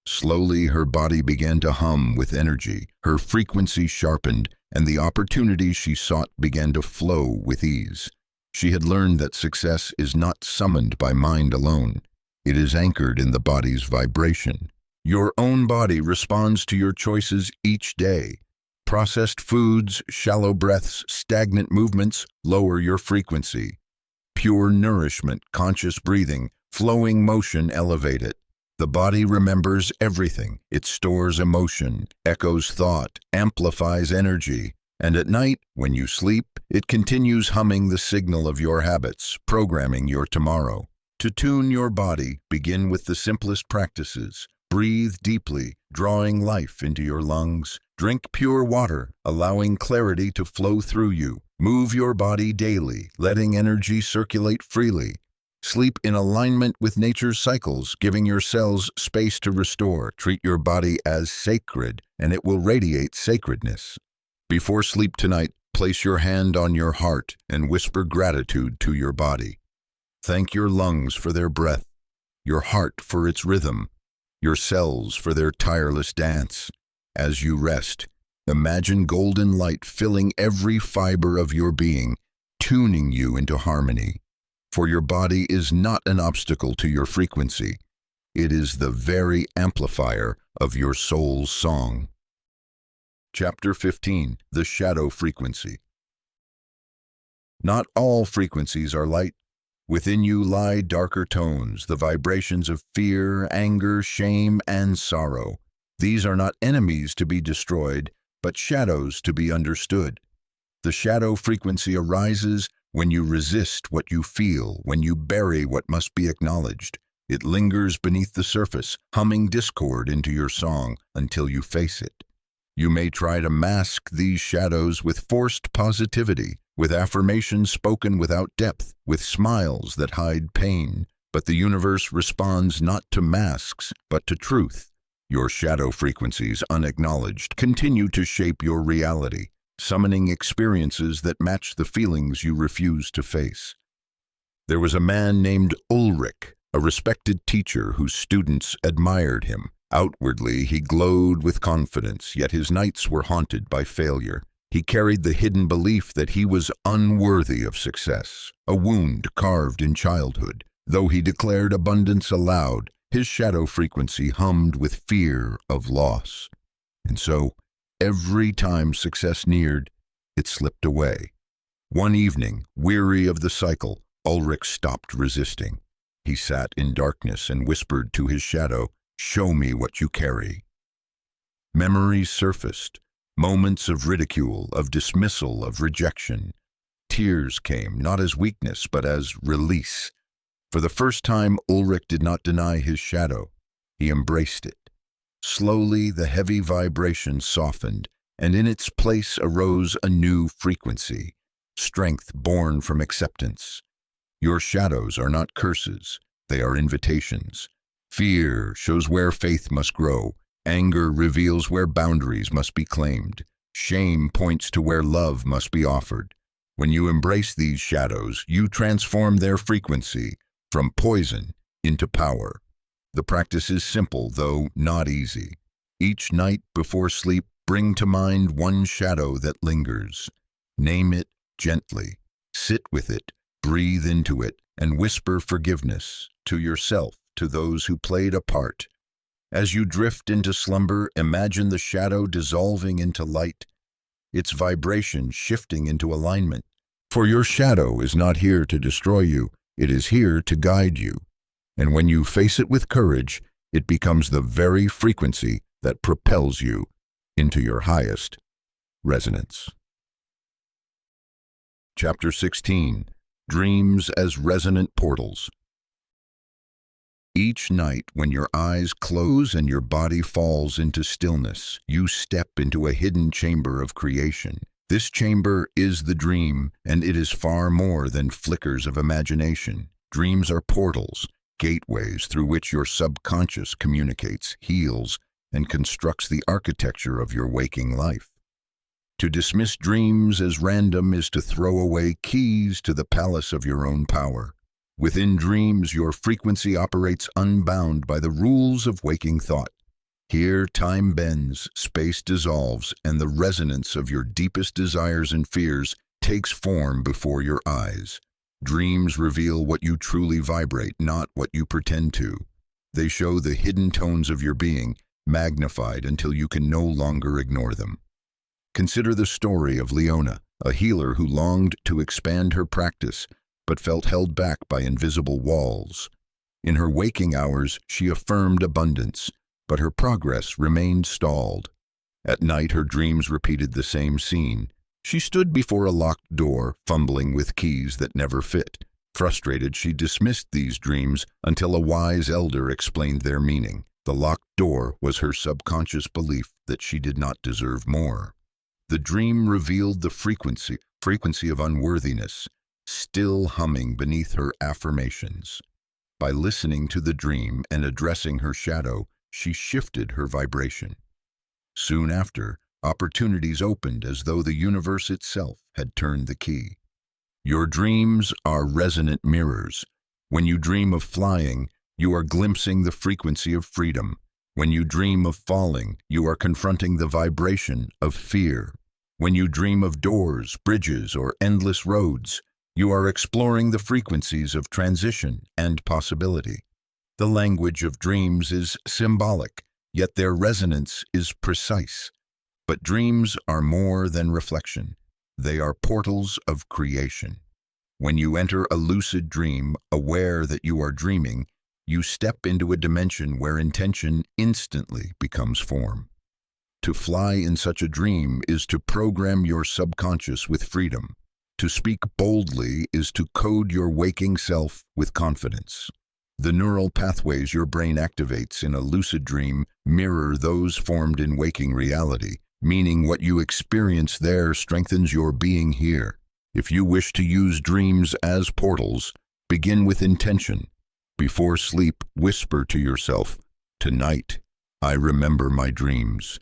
Slowly, her body began to hum with energy, her frequency sharpened, and the opportunities she sought began to flow with ease. She had learned that success is not summoned by mind alone. It is anchored in the body's vibration. Your own body responds to your choices each day. Processed foods, shallow breaths, stagnant movements lower your frequency. Pure nourishment, conscious breathing, flowing motion elevate it. The body remembers everything. It stores emotion, echoes thought, amplifies energy. And at night, when you sleep, it continues humming the signal of your habits, programming your tomorrow. To tune your body, begin with the simplest practices. Breathe deeply, drawing life into your lungs. Drink pure water, allowing clarity to flow through you. Move your body daily, letting energy circulate freely. Sleep in alignment with nature's cycles, giving your cells space to restore. Treat your body as sacred, and it will radiate sacredness. Before sleep tonight, place your hand on your heart and whisper gratitude to your body. Thank your lungs for their breath, your heart for its rhythm, your cells for their tireless dance. As you rest, imagine golden light filling every fiber of your being, tuning you into harmony. For your body is not an obstacle to your frequency. It is the very amplifier of your soul's song. Chapter 15. The Shadow Frequency. Not all frequencies are light. Within you lie darker tones, the vibrations of fear, anger, shame, and sorrow. These are not enemies to be destroyed, but shadows to be understood. The shadow frequency arises when you resist what you feel, when you bury what must be acknowledged. It lingers beneath the surface, humming discord into your song until you face it. You may try to mask these shadows with forced positivity, with affirmations spoken without depth, with smiles that hide pain. But the universe responds not to masks, but to truth. Your shadow frequencies, unacknowledged, continue to shape your reality, summoning experiences that match the feelings you refuse to face. There was a man named Ulrich, a respected teacher whose students admired him. Outwardly, he glowed with confidence, yet his nights were haunted by failure. He carried the hidden belief that he was unworthy of success, a wound carved in childhood. Though he declared abundance aloud, his shadow frequency hummed with fear of loss. And so, every time success neared, it slipped away. One evening, weary of the cycle, Ulrich stopped resisting. He sat in darkness and whispered to his shadow, "Show me what you carry." Memories surfaced, moments of ridicule, of dismissal, of rejection. Tears came, not as weakness, but as release. For the first time, Ulrich did not deny his shadow. He embraced it. Slowly, the heavy vibration softened, and in its place arose a new frequency, strength born from acceptance. Your shadows are not curses, they are invitations. Fear shows where faith must grow. Anger reveals where boundaries must be claimed. Shame points to where love must be offered. When you embrace these shadows, you transform their frequency from poison into power. The practice is simple, though not easy. Each night before sleep, bring to mind one shadow that lingers. Name it gently. Sit with it, breathe into it, and whisper forgiveness to yourself, to those who played a part. As you drift into slumber, imagine the shadow dissolving into light, its vibration shifting into alignment. For your shadow is not here to destroy you, it is here to guide you. And when you face it with courage, it becomes the very frequency that propels you into your highest resonance. Chapter 16. Dreams as Resonant Portals. Each night, when your eyes close and your body falls into stillness, you step into a hidden chamber of creation. This chamber is the dream, and it is far more than flickers of imagination. Dreams are portals, gateways through which your subconscious communicates, heals, and constructs the architecture of your waking life. To dismiss dreams as random is to throw away keys to the palace of your own power. Within dreams, your frequency operates unbound by the rules of waking thought. Here, time bends, space dissolves, and the resonance of your deepest desires and fears takes form before your eyes. Dreams reveal what you truly vibrate, not what you pretend to. They show the hidden tones of your being, magnified until you can no longer ignore them. Consider the story of Leona, a healer who longed to expand her practice, but felt held back by invisible walls. In her waking hours, she affirmed abundance, but her progress remained stalled. At night, her dreams repeated the same scene. She stood before a locked door, fumbling with keys that never fit. Frustrated, she dismissed these dreams until a wise elder explained their meaning. The locked door was her subconscious belief that she did not deserve more. The dream revealed the frequency of unworthiness, still humming beneath her affirmations. By listening to the dream and addressing her shadow, she shifted her vibration. Soon after, opportunities opened as though the universe itself had turned the key. Your dreams are resonant mirrors. When you dream of flying, you are glimpsing the frequency of freedom. When you dream of falling, you are confronting the vibration of fear. When you dream of doors, bridges, or endless roads, you are exploring the frequencies of transition and possibility. The language of dreams is symbolic, yet their resonance is precise. But dreams are more than reflection. They are portals of creation. When you enter a lucid dream, aware that you are dreaming, you step into a dimension where intention instantly becomes form. To fly in such a dream is to program your subconscious with freedom. To speak boldly is to code your waking self with confidence. The neural pathways your brain activates in a lucid dream mirror those formed in waking reality, meaning what you experience there strengthens your being here. If you wish to use dreams as portals, begin with intention. Before sleep, whisper to yourself, "Tonight, I remember my dreams.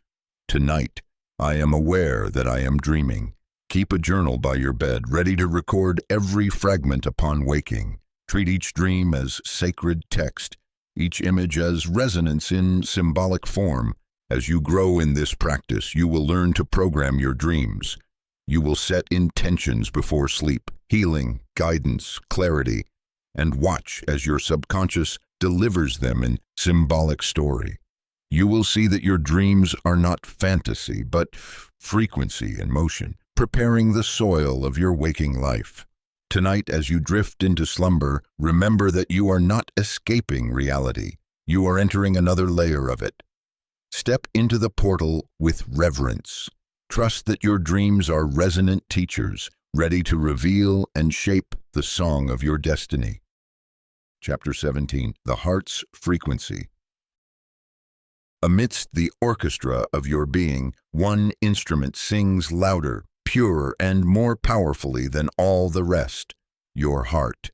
Tonight, I am aware that I am dreaming." Keep a journal by your bed, ready to record every fragment upon waking. Treat each dream as sacred text, each image as resonance in symbolic form. As you grow in this practice, you will learn to program your dreams. You will set intentions before sleep, healing, guidance, clarity, and watch as your subconscious delivers them in symbolic story. You will see that your dreams are not fantasy, but frequency and motion, preparing the soil of your waking life. Tonight, as you drift into slumber, remember that you are not escaping reality. You are entering another layer of it. Step into the portal with reverence. Trust that your dreams are resonant teachers, ready to reveal and shape the song of your destiny. Chapter 17. The Heart's Frequency. Amidst the orchestra of your being, one instrument sings louder, purer, and more powerfully than all the rest: your heart.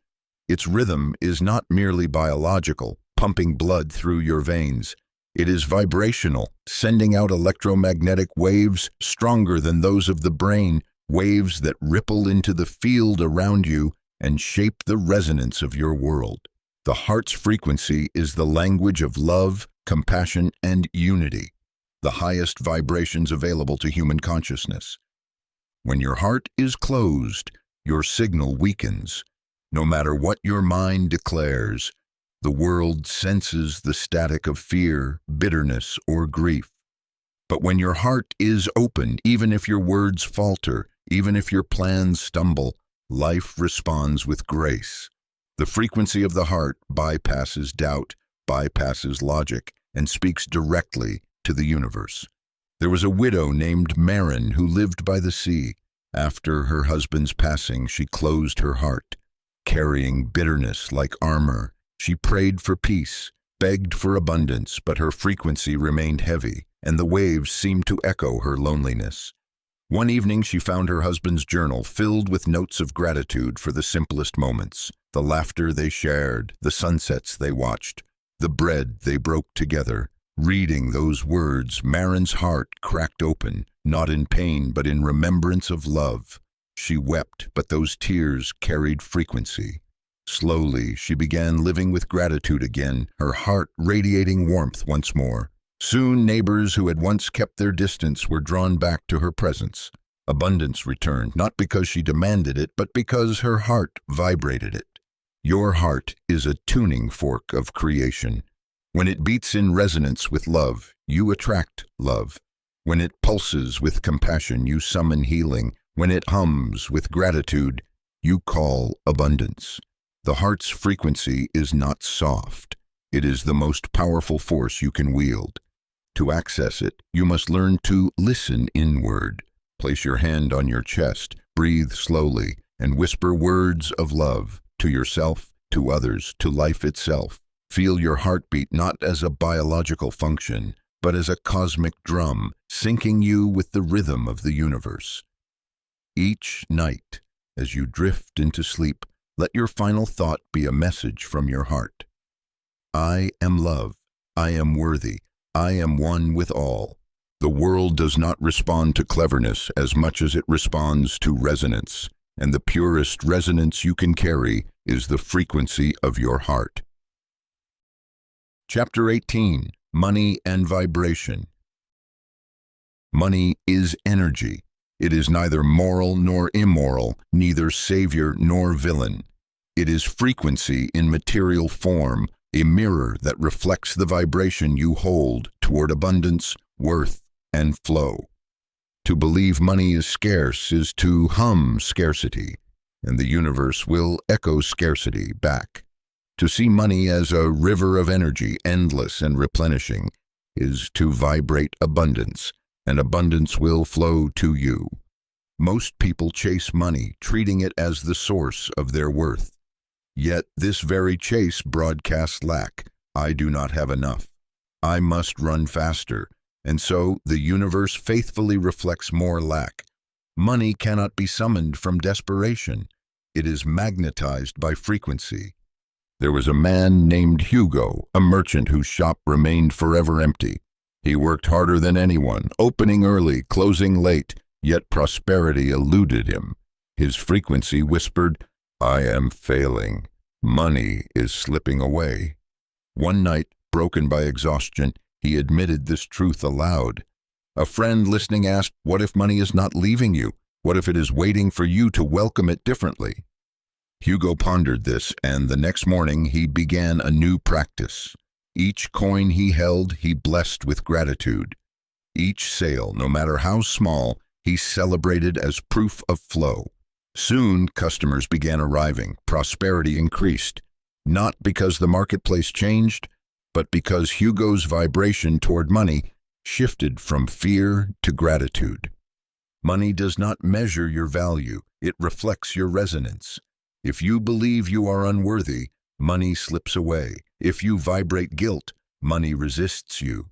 Its rhythm is not merely biological, pumping blood through your veins. It is vibrational, sending out electromagnetic waves stronger than those of the brain, waves that ripple into the field around you and shape the resonance of your world. The heart's frequency is the language of love, compassion, and unity, the highest vibrations available to human consciousness. When your heart is closed, your signal weakens. No matter what your mind declares, the world senses the static of fear, bitterness, or grief. But when your heart is open, even if your words falter, even if your plans stumble, life responds with grace. The frequency of the heart bypasses doubt, bypasses logic, and speaks directly to the universe. There was a widow named Marin who lived by the sea. After her husband's passing, she closed her heart. Carrying bitterness like armor, she prayed for peace, begged for abundance, but her frequency remained heavy, and the waves seemed to echo her loneliness. One evening she found her husband's journal filled with notes of gratitude for the simplest moments: the laughter they shared, the sunsets they watched, the bread they broke together. Reading those words, Marin's heart cracked open, not in pain but in remembrance of love. She wept, but those tears carried frequency. Slowly, she began living with gratitude again, her heart radiating warmth once more. Soon, neighbors who had once kept their distance were drawn back to her presence. Abundance returned, not because she demanded it, but because her heart vibrated it. Your heart is a tuning fork of creation. When it beats in resonance with love, you attract love. When it pulses with compassion, you summon healing. When it hums with gratitude, you call abundance. The heart's frequency is not soft. It is the most powerful force you can wield. To access it, you must learn to listen inward. Place your hand on your chest, breathe slowly, and whisper words of love. to yourself, to others, to life itself. Feel your heartbeat not as a biological function, but as a cosmic drum, syncing you with the rhythm of the universe. Each night, as you drift into sleep, let your final thought be a message from your heart. I am love. I am worthy. I am one with all. The world does not respond to cleverness as much as it responds to resonance, and the purest resonance you can carry is the frequency of your heart. Chapter 18. Money and Vibration. Money is energy. It is neither moral nor immoral, neither savior nor villain. It is frequency in material form, a mirror that reflects the vibration you hold toward abundance, worth, and flow. To believe money is scarce is to hum scarcity, and the universe will echo scarcity back. To see money as a river of energy, endless and replenishing, is to vibrate abundance, and abundance will flow to you. Most people chase money, treating it as the source of their worth. Yet this very chase broadcasts lack. I do not have enough. I must run faster. And so the universe faithfully reflects more lack. Money cannot be summoned from desperation. It is magnetized by frequency. There was a man named Hugo, a merchant whose shop remained forever empty. He worked harder than anyone, opening early, closing late, yet prosperity eluded him. His frequency whispered, I am failing. Money is slipping away. One night, broken by exhaustion, he admitted this truth aloud. A friend listening asked, what if money is not leaving you? What if it is waiting for you to welcome it differently? Hugo pondered this, and the next morning he began a new practice. Each coin he held, he blessed with gratitude. Each sale, no matter how small, he celebrated as proof of flow. Soon, customers began arriving. Prosperity increased, not because the marketplace changed, but because Hugo's vibration toward money shifted from fear to gratitude. Money does not measure your value, it reflects your resonance. If you believe you are unworthy, money slips away. If you vibrate guilt, money resists you.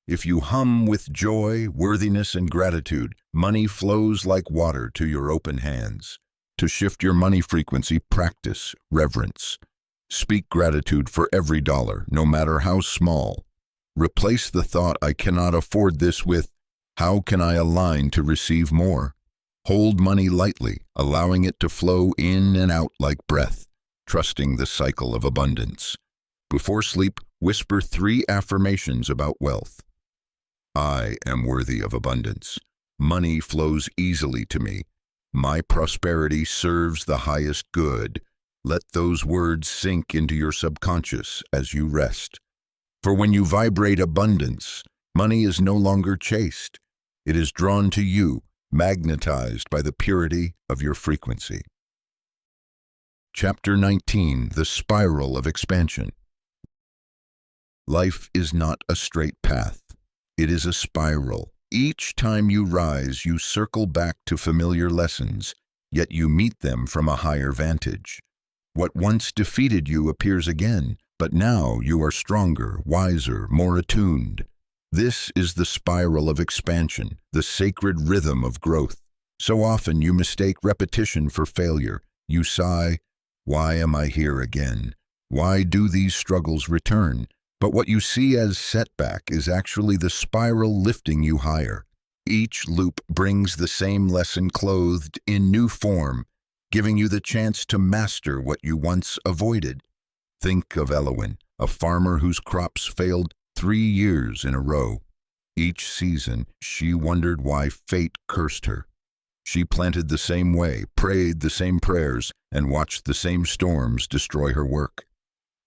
If you hum with joy, worthiness, and gratitude, money flows like water to your open hands. To shift your money frequency, practice reverence. Speak gratitude for every dollar, no matter how small. Replace the thought, I cannot afford this, with, how can I align to receive more? Hold money lightly, allowing it to flow in and out like breath, trusting the cycle of abundance. Before sleep, whisper 3 affirmations about wealth. I am worthy of abundance. Money flows easily to me. My prosperity serves the highest good. Let those words sink into your subconscious as you rest. For when you vibrate abundance, money is no longer chased. It is drawn to you, magnetized by the purity of your frequency. Chapter 19. The Spiral of Expansion. Life is not a straight path. It is a spiral. Each time you rise, you circle back to familiar lessons, yet you meet them from a higher vantage. What once defeated you appears again, but now you are stronger, wiser, more attuned. This is the spiral of expansion, the sacred rhythm of growth. So often you mistake repetition for failure. You sigh, why am I here again? Why do these struggles return? But what you see as setback is actually the spiral lifting you higher. Each loop brings the same lesson clothed in new form, giving you the chance to master what you once avoided. Think of Elowen, a farmer whose crops failed 3 years in a row. Each season, she wondered why fate cursed her. She planted the same way, prayed the same prayers, and watched the same storms destroy her work.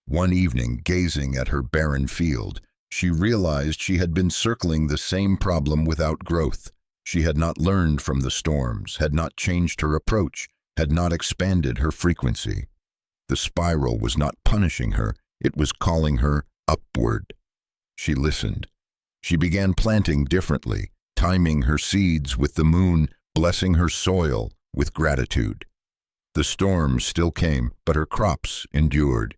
One evening, gazing at her barren field, she realized she had been circling the same problem without growth. She had not learned from the storms, had not changed her approach, had not expanded her frequency. The spiral was not punishing her, it was calling her upward. She listened. She began planting differently, timing her seeds with the moon, blessing her soil with gratitude. The storms still came, but her crops endured.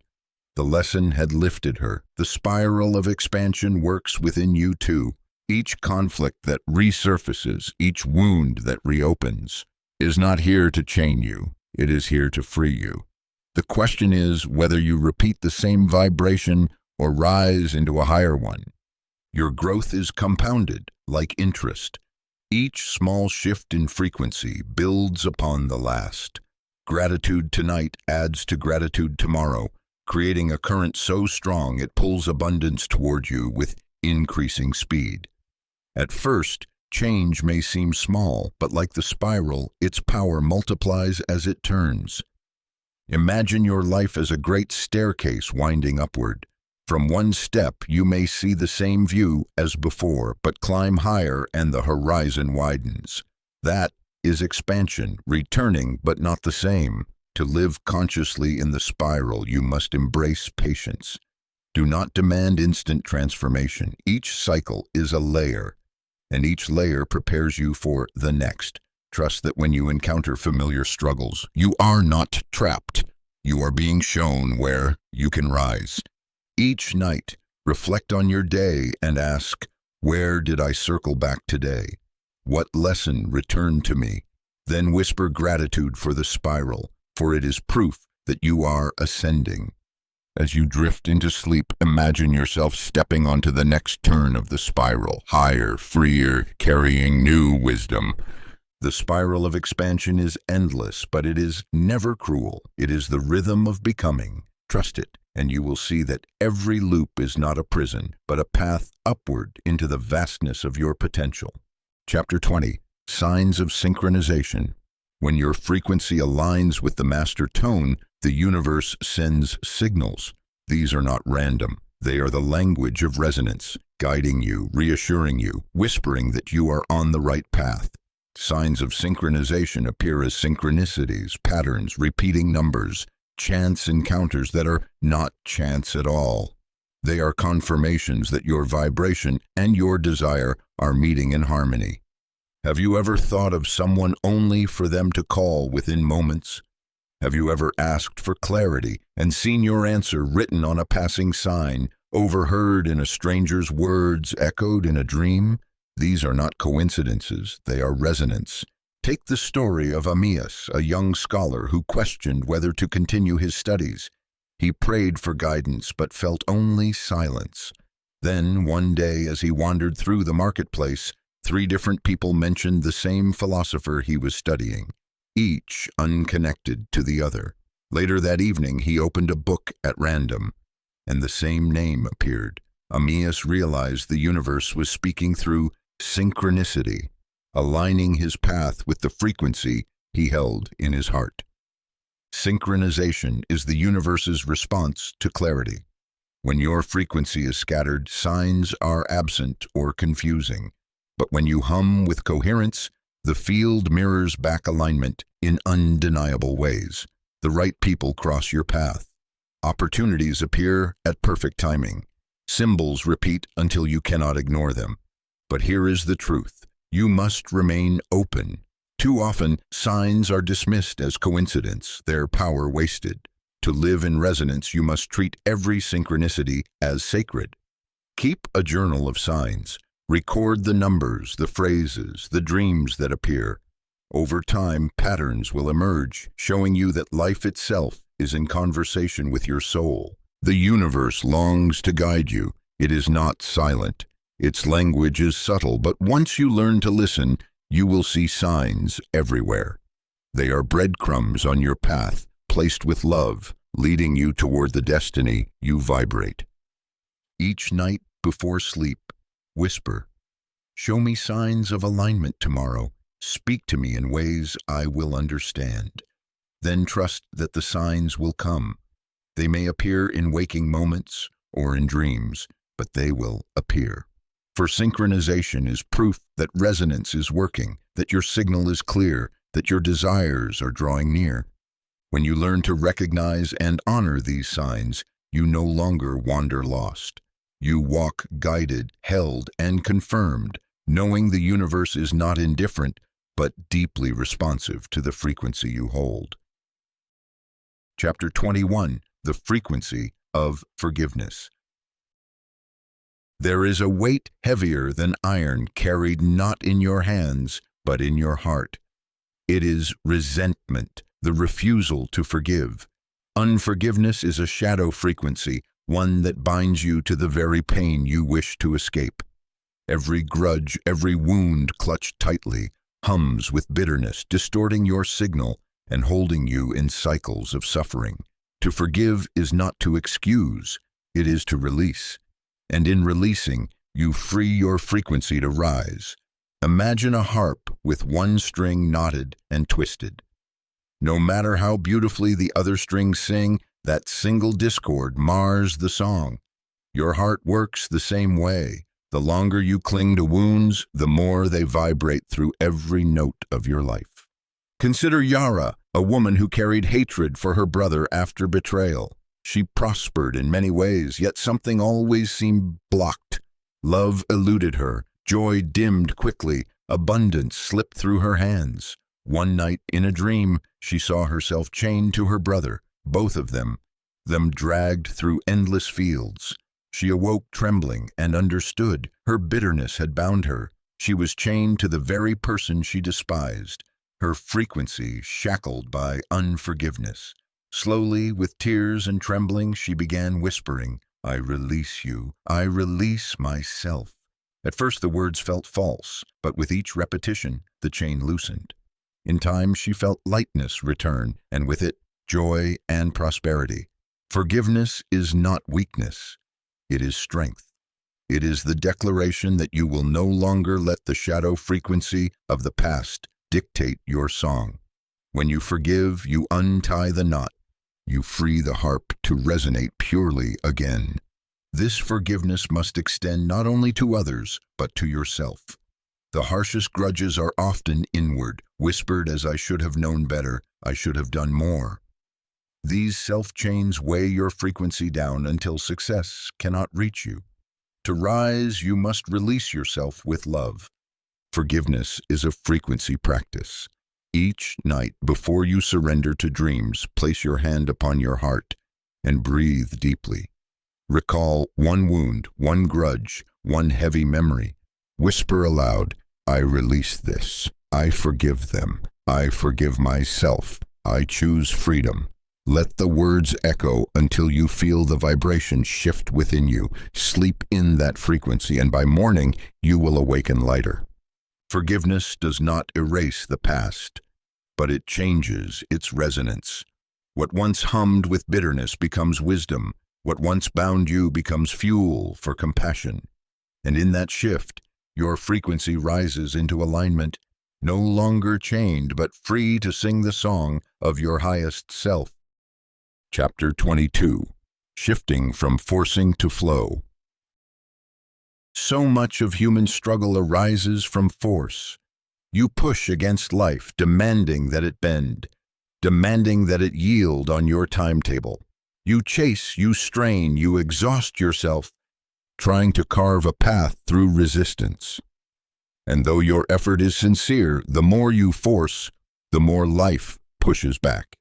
The lesson had lifted her. The spiral of expansion works within you too. Each conflict that resurfaces, each wound that reopens, is not here to chain you. It is here to free you. The question is whether you repeat the same vibration or rise into a higher one. Your growth is compounded, like interest. Each small shift in frequency builds upon the last. Gratitude tonight adds to gratitude tomorrow, creating a current so strong it pulls abundance toward you with increasing speed. At first, change may seem small, but like the spiral, its power multiplies as it turns. Imagine your life as a great staircase winding upward. From one step, you may see the same view as before, but climb higher and the horizon widens. That is expansion, returning but not the same. To live consciously in the spiral, you must embrace patience. Do not demand instant transformation. Each cycle is a layer, and each layer prepares you for the next. Trust that when you encounter familiar struggles, you are not trapped. You are being shown where you can rise. Each night, reflect on your day and ask, where did I circle back today? What lesson returned to me? Then whisper gratitude for the spiral, for it is proof that you are ascending. As you drift into sleep, imagine yourself stepping onto the next turn of the spiral, higher, freer, carrying new wisdom. The spiral of expansion is endless, but it is never cruel. It is the rhythm of becoming. Trust it, and you will see that every loop is not a prison, but a path upward into the vastness of your potential. Chapter 20. Signs of Synchronization. When your frequency aligns with the master tone, the universe sends signals. These are not random. They are the language of resonance, guiding you, reassuring you, whispering that you are on the right path. Signs of synchronization appear as synchronicities, patterns, repeating numbers, chance encounters that are not chance at all. They are confirmations that your vibration and your desire are meeting in harmony. Have you ever thought of someone only for them to call within moments? Have you ever asked for clarity and seen your answer written on a passing sign, overheard in a stranger's words, echoed in a dream? These are not coincidences, they are resonance. Take the story of Ammias, a young scholar who questioned whether to continue his studies. He prayed for guidance but felt only silence. Then, one day as he wandered through the marketplace, 3 different people mentioned the same philosopher he was studying, each unconnected to the other. Later that evening, he opened a book at random, and the same name appeared. Ammias realized the universe was speaking through synchronicity, aligning his path with the frequency he held in his heart. Synchronization is the universe's response to clarity. When your frequency is scattered, signs are absent or confusing. But when you hum with coherence, the field mirrors back alignment in undeniable ways. The right people cross your path. Opportunities appear at perfect timing. Symbols repeat until you cannot ignore them. But here is the truth. You must remain open. Too often, signs are dismissed as coincidence, their power wasted. To live in resonance, you must treat every synchronicity as sacred. Keep a journal of signs. Record the numbers, the phrases, the dreams that appear. Over time, patterns will emerge, showing you that life itself is in conversation with your soul. The universe longs to guide you. It is not silent. Its language is subtle, but once you learn to listen, you will see signs everywhere. They are breadcrumbs on your path, placed with love, leading you toward the destiny you vibrate. Each night before sleep, whisper, "Show me signs of alignment tomorrow. Speak to me in ways I will understand." Then trust that the signs will come. They may appear in waking moments or in dreams, but they will appear. For synchronization is proof that resonance is working, that your signal is clear, that your desires are drawing near. When you learn to recognize and honor these signs, you no longer wander lost. You walk guided, held, and confirmed, knowing the universe is not indifferent, but deeply responsive to the frequency you hold. Chapter 21, The Frequency of Forgiveness. There is a weight heavier than iron carried not in your hands, but in your heart. It is resentment, the refusal to forgive. Unforgiveness is a shadow frequency, one that binds you to the very pain you wish to escape. Every grudge, every wound clutched tightly, hums with bitterness, distorting your signal and holding you in cycles of suffering. To forgive is not to excuse, it is to release. And in releasing, you free your frequency to rise. Imagine a harp with one string knotted and twisted. No matter how beautifully the other strings sing, that single discord mars the song. Your heart works the same way. The longer you cling to wounds, the more they vibrate through every note of your life. Consider Yara, a woman who carried hatred for her brother after betrayal. She prospered in many ways, yet something always seemed blocked. Love eluded her, joy dimmed quickly, abundance slipped through her hands. One night, in a dream, she saw herself chained to her brother, both of them dragged through endless fields. She awoke trembling and understood. Her bitterness had bound her. She was chained to the very person she despised, her frequency shackled by unforgiveness. Slowly, with tears and trembling, she began whispering, "I release you. I release myself." At first the words felt false, but with each repetition, the chain loosened. In time, she felt lightness return, and with it, joy and prosperity. Forgiveness is not weakness. It is strength. It is the declaration that you will no longer let the shadow frequency of the past dictate your song. When you forgive, you untie the knot. You free the harp to resonate purely again. This forgiveness must extend not only to others, but to yourself. The harshest grudges are often inward, whispered as "I should have known better, I should have done more." These self-chains weigh your frequency down until success cannot reach you. To rise, you must release yourself with love. Forgiveness is a frequency practice. Each night, before you surrender to dreams, place your hand upon your heart and breathe deeply. Recall one wound, one grudge, one heavy memory. Whisper aloud, "I release this. I forgive them. I forgive myself. I choose freedom." Let the words echo until you feel the vibration shift within you. Sleep in that frequency, and by morning, you will awaken lighter. Forgiveness does not erase the past, but it changes its resonance. What once hummed with bitterness becomes wisdom. What once bound you becomes fuel for compassion. And in that shift, your frequency rises into alignment, no longer chained, but free to sing the song of your highest self. Chapter 22, Shifting from Forcing to Flow. So much of human struggle arises from force. You push against life, demanding that it bend, demanding that it yield on your timetable. You chase, you strain, you exhaust yourself, trying to carve a path through resistance. And though your effort is sincere, the more you force, the more life pushes back.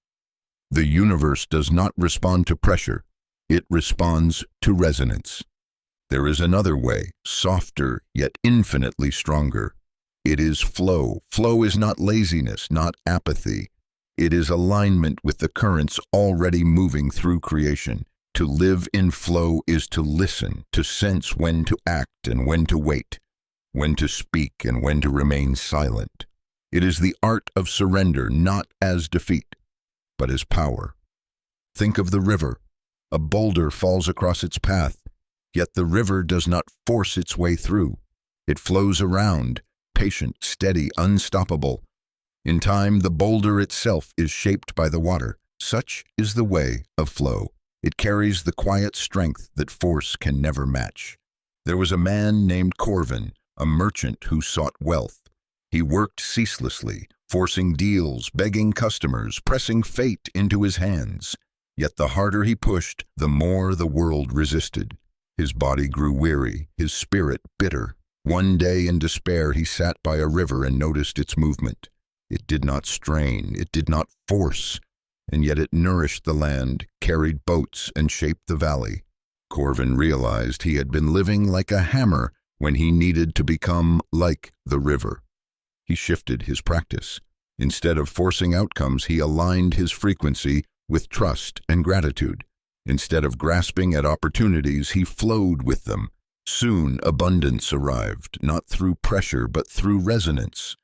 The universe does not respond to pressure, it responds to resonance. There is another way, softer yet infinitely stronger. It is flow. Flow is not laziness, not apathy. It is alignment with the currents already moving through creation. To live in flow is to listen, to sense when to act and when to wait, when to speak and when to remain silent. It is the art of surrender, not as defeat, but as power. Think of the river. A boulder falls across its path, yet the river does not force its way through. It flows around, patient, steady, unstoppable. In time, the boulder itself is shaped by the water. Such is the way of flow. It carries the quiet strength that force can never match. There was a man named Corvin, a merchant who sought wealth. He worked ceaselessly, forcing deals, begging customers, pressing fate into his hands. Yet the harder he pushed, the more the world resisted. His body grew weary, his spirit bitter. One day in despair, he sat by a river and noticed its movement. It did not strain, it did not force. and yet it nourished the land, carried boats, and shaped the valley. Corvin realized he had been living like a hammer when he needed to become like the river. He shifted his practice. Instead of forcing outcomes, he aligned his frequency with trust and gratitude. Instead of grasping at opportunities, he flowed with them. Soon abundance arrived, not through pressure but through resonance.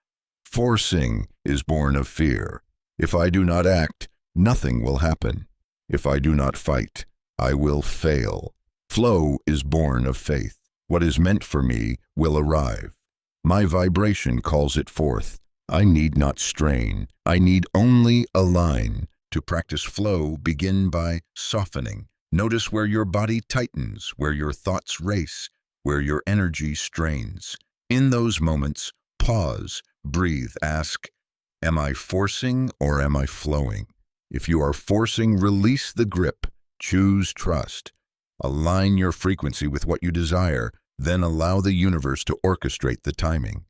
Forcing is born of fear. If I do not act, nothing will happen. If I do not fight, I will fail. Flow is born of faith. What is meant for me will arrive. My vibration calls it forth. I need not strain. I need only align. To practice flow, begin by softening. Notice where your body tightens, where your thoughts race, where your energy strains. In those moments, pause, breathe, ask, am I forcing or am I flowing? If you are forcing, release the grip, choose trust. Align your frequency with what you desire, then allow the universe to orchestrate the timing.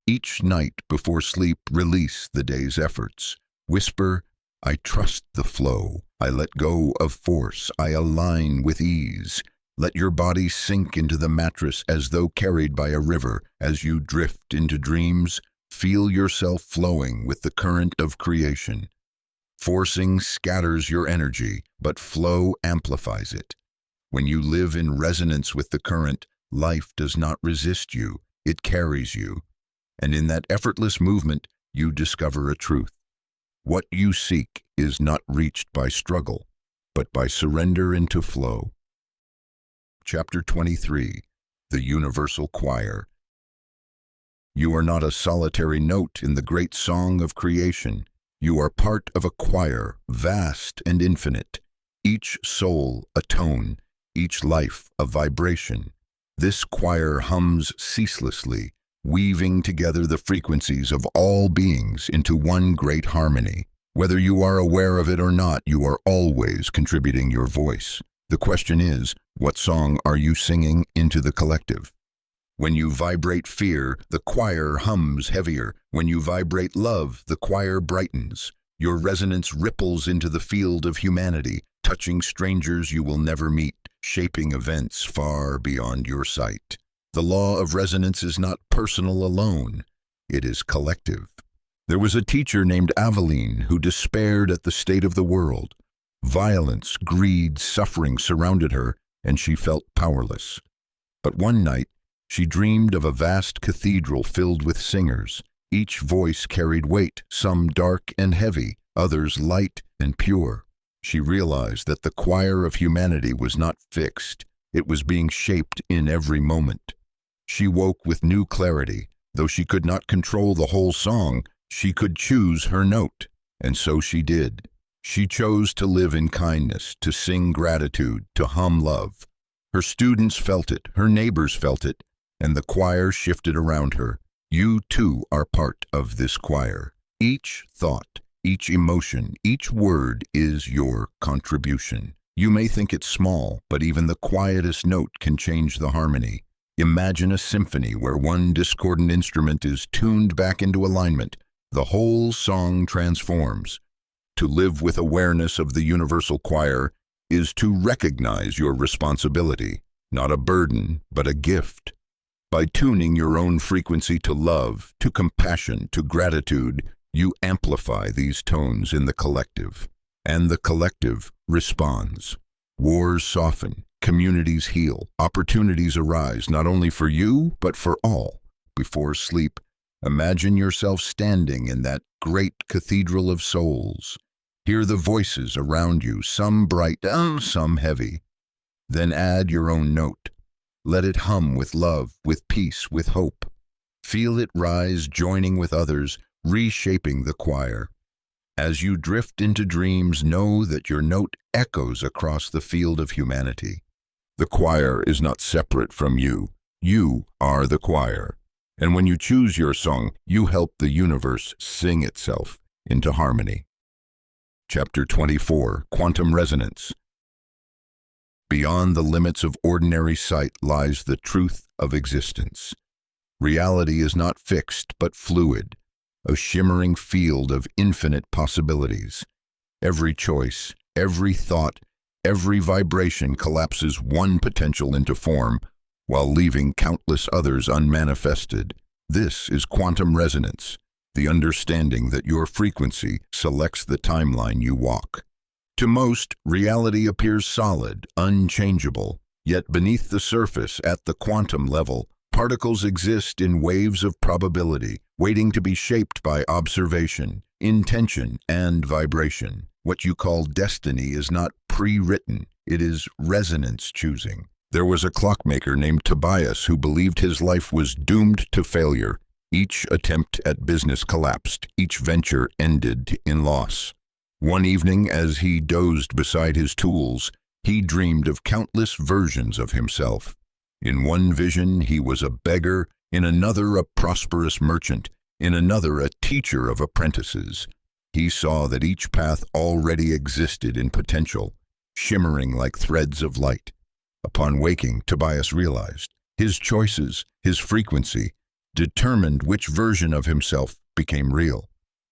Each night before sleep, release the day's efforts. Whisper, I trust the flow. I let go of force. I align with ease. Let your body sink into the mattress as though carried by a river. As you drift into dreams, feel yourself flowing with the current of creation. Forcing scatters your energy, but flow amplifies it. When you live in resonance with the current, life does not resist you, it carries you. And in that effortless movement, you discover a truth. What you seek is not reached by struggle, but by surrender into flow. Chapter 23. The Universal Choir. You are not a solitary note in the great song of creation. You are part of a choir, vast and infinite. Each soul a tone, each life a vibration. This choir hums ceaselessly, weaving together the frequencies of all beings into one great harmony. Whether you are aware of it or not, you are always contributing your voice. The question is, what song are you singing into the collective? When you vibrate fear, the choir hums heavier. When you vibrate love, the choir brightens. Your resonance ripples into the field of humanity, touching strangers you will never meet, shaping events far beyond your sight. The law of resonance is not personal alone, it is collective. There was a teacher named Aveline who despaired at the state of the world. Violence, greed, suffering surrounded her, and she felt powerless. But one night, she dreamed of a vast cathedral filled with singers. Each voice carried weight, some dark and heavy, others light and pure. She realized that the choir of humanity was not fixed, it was being shaped in every moment. She woke with new clarity. Though she could not control the whole song, she could choose her note, and so she did. She chose to live in kindness, to sing gratitude, to hum love. Her students felt it, her neighbors felt it, and the choir shifted around her. You too are part of this choir. Each thought, each emotion, each word is your contribution. You may think it's small, but even the quietest note can change the harmony. Imagine a symphony where one discordant instrument is tuned back into alignment. The whole song transforms. To live with awareness of the universal choir is to recognize your responsibility, not a burden, but a gift. By tuning your own frequency to love, to compassion, to gratitude, you amplify these tones in the collective, and the collective responds. Wars soften, communities heal, opportunities arise not only for you, but for all. Before sleep, imagine yourself standing in that great cathedral of souls. Hear the voices around you, some bright, some heavy. Then add your own note. Let it hum with love, with peace, with hope. Feel it rise, joining with others, reshaping the choir. As you drift into dreams, know that your note echoes across the field of humanity. The choir is not separate from you. You are the choir. And when you choose your song, you help the universe sing itself into harmony. Chapter 24. Quantum Resonance. Beyond the limits of ordinary sight lies the truth of existence. Reality is not fixed but fluid, a shimmering field of infinite possibilities. Every choice, every thought, every vibration collapses one potential into form, while leaving countless others unmanifested. This is quantum resonance, the understanding that your frequency selects the timeline you walk. To most, reality appears solid, unchangeable, yet beneath the surface, at the quantum level, particles exist in waves of probability, waiting to be shaped by observation, intention, and vibration. What you call destiny is not pre-written, it is resonance choosing. There was a clockmaker named Tobias who believed his life was doomed to failure. Each attempt at business collapsed, each venture ended in loss. One evening, as he dozed beside his tools, he dreamed of countless versions of himself. In one vision, he was a beggar, in another a prosperous merchant, in another a teacher of apprentices. He saw that each path already existed in potential, shimmering like threads of light. Upon waking, Tobias realized his choices, his frequency, determined which version of himself became real.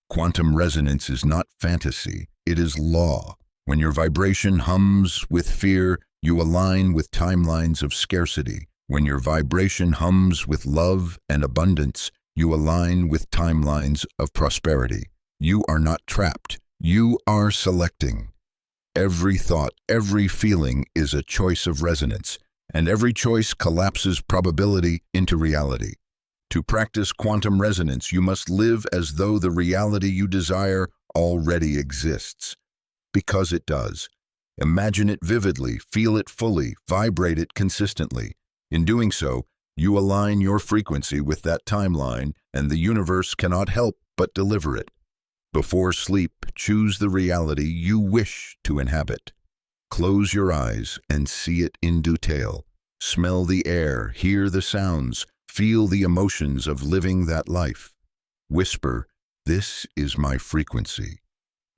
Quantum resonance is not fantasy, it is law. When your vibration hums with fear, you align with timelines of scarcity. When your vibration hums with love and abundance, you align with timelines of prosperity. You are not trapped, you are selecting. Every thought, every feeling is a choice of resonance, and every choice collapses probability into reality. To practice quantum resonance, you must live as though the reality you desire already exists. Because it does. Imagine it vividly, feel it fully, vibrate it consistently. In doing so, you align your frequency with that timeline, and the universe cannot help but deliver it. Before sleep, choose the reality you wish to inhabit. Close your eyes and see it in detail. Smell the air, hear the sounds, feel the emotions of living that life. Whisper, "This is my frequency.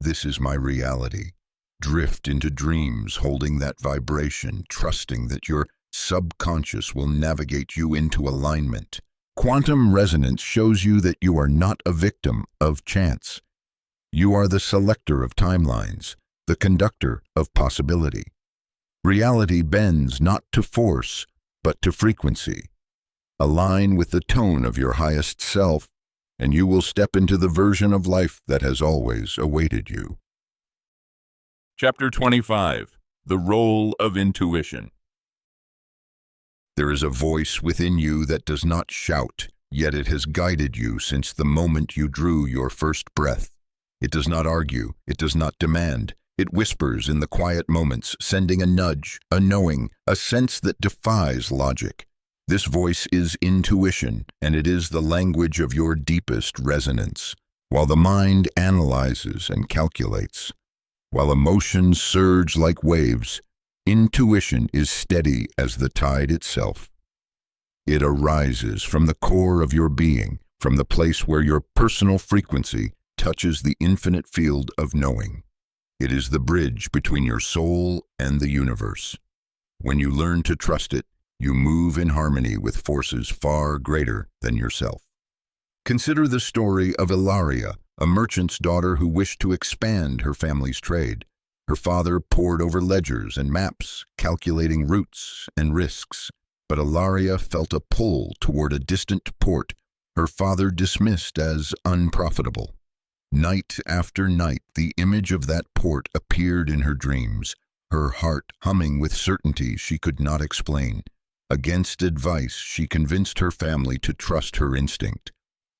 This is my reality." Drift into dreams holding that vibration, trusting that your subconscious will navigate you into alignment. Quantum resonance shows you that you are not a victim of chance. You are the selector of timelines, the conductor of possibility. Reality bends not to force, but to frequency. Align with the tone of your highest self, and you will step into the version of life that has always awaited you. Chapter 25. The Role of Intuition. There is a voice within you that does not shout, yet it has guided you since the moment you drew your first breath. It does not argue, it does not demand. It whispers in the quiet moments, sending a nudge, a knowing, a sense that defies logic. This voice is intuition, and it is the language of your deepest resonance. While the mind analyzes and calculates, while emotions surge like waves, intuition is steady as the tide itself. It arises from the core of your being, from the place where your personal frequency touches the infinite field of knowing. It is the bridge between your soul and the universe. When you learn to trust it, you move in harmony with forces far greater than yourself. Consider the story of Ilaria, a merchant's daughter who wished to expand her family's trade. Her father pored over ledgers and maps, calculating routes and risks. But Ilaria felt a pull toward a distant port her father dismissed as unprofitable. Night after night, the image of that port appeared in her dreams, her heart humming with certainty she could not explain. Against advice, she convinced her family to trust her instinct.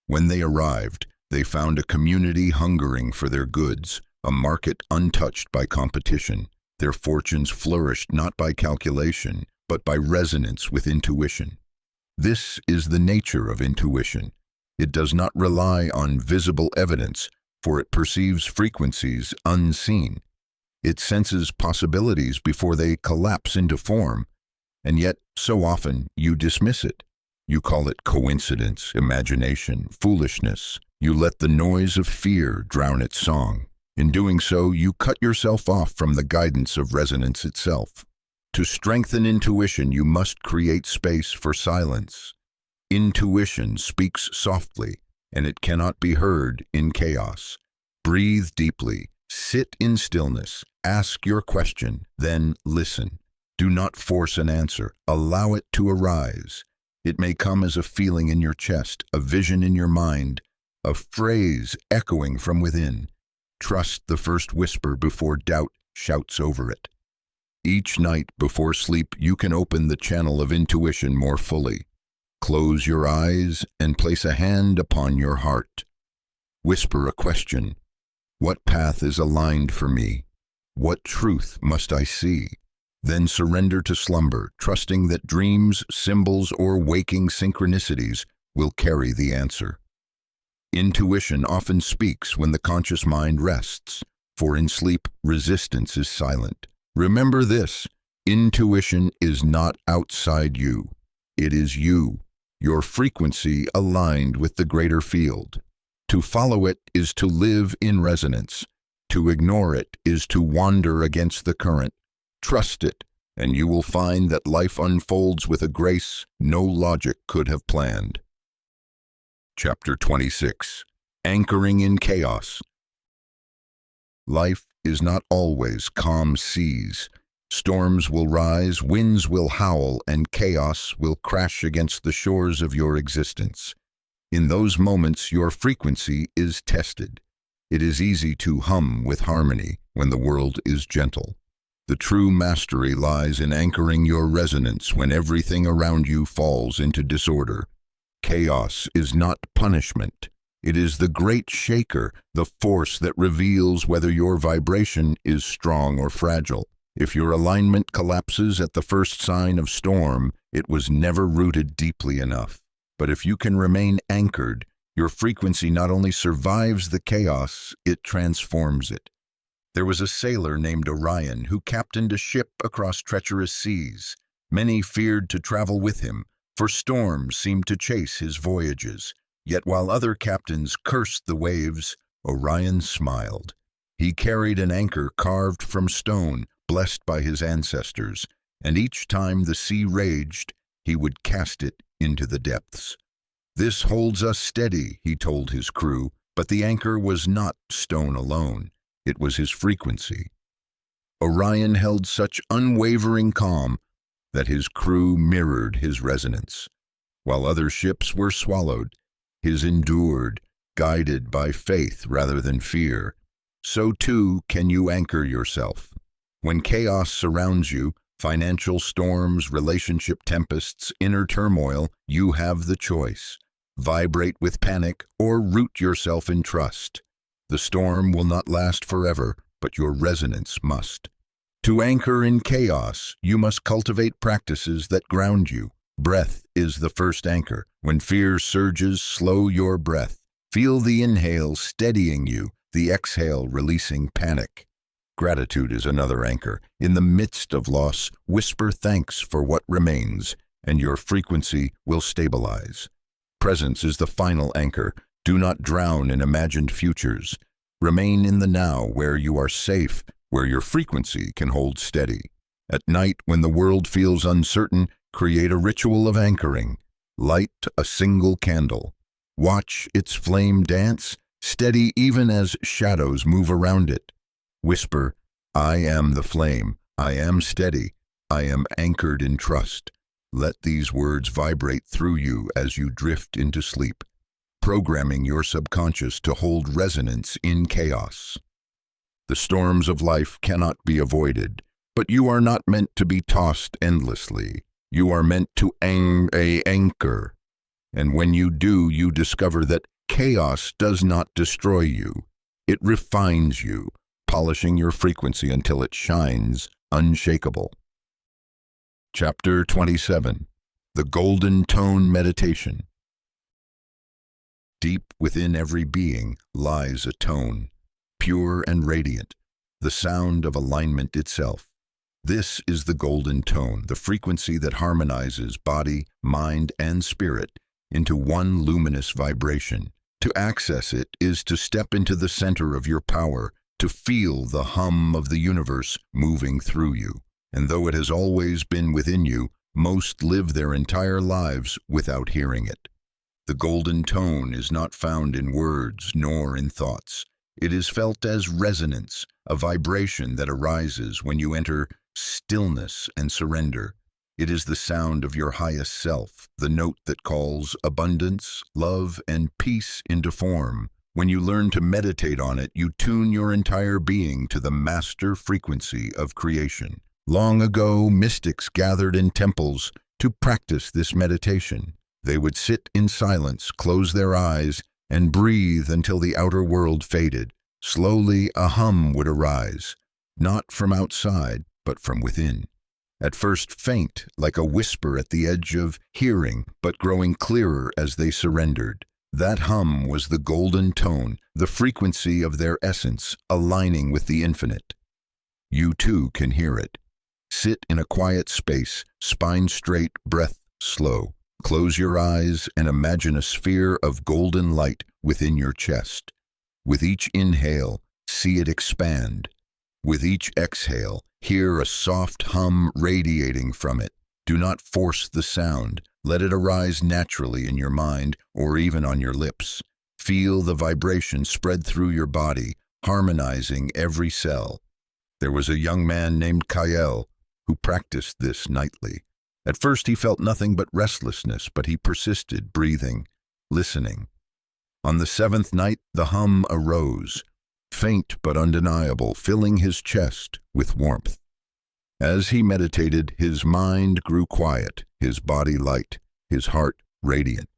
When they arrived, they found a community hungering for their goods, a market untouched by competition. Their fortunes flourished not by calculation, but by resonance with intuition. This is the nature of intuition. It does not rely on visible evidence, for it perceives frequencies unseen. It senses possibilities before they collapse into form, and yet so often you dismiss it. You call it coincidence, imagination, foolishness. You let the noise of fear drown its song. In doing so, you cut yourself off from the guidance of resonance itself. To strengthen intuition, you must create space for silence. Intuition speaks softly, and it cannot be heard in chaos. Breathe deeply, Sit in stillness, ask your question, then listen. Do not force an answer, allow it to arise. It may come as a feeling in your chest, a vision in your mind, a phrase echoing from within. Trust the first whisper before doubt shouts over it. Each night before sleep, you can open the channel of intuition more fully. Close your eyes and place a hand upon your heart. Whisper a question. What path is aligned for me? What truth must I see? Then surrender to slumber, trusting that dreams, symbols, or waking synchronicities will carry the answer. Intuition often speaks when the conscious mind rests, for in sleep, resistance is silent. Remember this, intuition is not outside you. It is you, your frequency aligned with the greater field. To follow it is to live in resonance. To ignore it is to wander against the current. Trust it, and you will find that life unfolds with a grace no logic could have planned. Chapter 26. Anchoring in Chaos. Life is not always calm seas. Storms will rise, winds will howl, and chaos will crash against the shores of your existence. In those moments, your frequency is tested. It is easy to hum with harmony when the world is gentle. The true mastery lies in anchoring your resonance when everything around you falls into disorder. Chaos is not punishment. It is the great shaker, the force that reveals whether your vibration is strong or fragile. If your alignment collapses at the first sign of storm, it was never rooted deeply enough. But if you can remain anchored, your frequency not only survives the chaos, it transforms it. There was a sailor named Orion who captained a ship across treacherous seas. Many feared to travel with him, for storms seemed to chase his voyages. Yet while other captains cursed the waves, Orion smiled. He carried an anchor carved from stone, blessed by his ancestors, and each time the sea raged, he would cast it into the depths. "This holds us steady," he told his crew, but the anchor was not stone alone. It was his frequency. Orion held such unwavering calm that his crew mirrored his resonance. While other ships were swallowed, his endured, guided by faith rather than fear. So too can you anchor yourself. When chaos surrounds you, financial storms, relationship tempests, inner turmoil, you have the choice. Vibrate with panic or root yourself in trust. The storm will not last forever, but your resonance must. To anchor in chaos, you must cultivate practices that ground you. Breath is the first anchor. When fear surges, slow your breath. Feel the inhale steadying you, the exhale releasing panic. Gratitude is another anchor. In the midst of loss, whisper thanks for what remains, and your frequency will stabilize. Presence is the final anchor. Do not drown in imagined futures. Remain in the now, where you are safe, where your frequency can hold steady. At night, when the world feels uncertain, create a ritual of anchoring. Light a single candle. Watch its flame dance, steady even as shadows move around it. Whisper, "I am the flame. I am steady. I am anchored in trust." Let these words vibrate through you as you drift into sleep, programming your subconscious to hold resonance in chaos. The storms of life cannot be avoided, but you are not meant to be tossed endlessly. You are meant to anchor. And when you do, you discover that chaos does not destroy you. It refines you, polishing your frequency until it shines unshakable. Chapter 27. The Golden Tone Meditation. Deep within every being lies a tone, pure and radiant, the sound of alignment itself. This is the golden tone, the frequency that harmonizes body, mind, and spirit into one luminous vibration. To access it is to step into the center of your power, to feel the hum of the universe moving through you. And though it has always been within you, most live their entire lives without hearing it. The golden tone is not found in words nor in thoughts. It is felt as resonance, a vibration that arises when you enter stillness and surrender. It is the sound of your highest self, the note that calls abundance, love, and peace into form. When you learn to meditate on it, you tune your entire being to the master frequency of creation. Long ago, mystics gathered in temples to practice this meditation. They would sit in silence, close their eyes, and breathe until the outer world faded. Slowly, a hum would arise, not from outside, but from within. At first faint, like a whisper at the edge of hearing, but growing clearer as they surrendered. That hum was the golden tone, the frequency of their essence, aligning with the infinite. You too can hear it. Sit in a quiet space, spine straight, breath slow. Close your eyes and imagine a sphere of golden light within your chest. With each inhale, see it expand. With each exhale, hear a soft hum radiating from it. Do not force the sound. Let it arise naturally in your mind or even on your lips. Feel the vibration spread through your body, harmonizing every cell. There was a young man named Kael who practiced this nightly. At first he felt nothing but restlessness, but he persisted, breathing, listening. On the seventh night, the hum arose, faint but undeniable, filling his chest with warmth. As he meditated, his mind grew quiet, his body light, his heart radiant.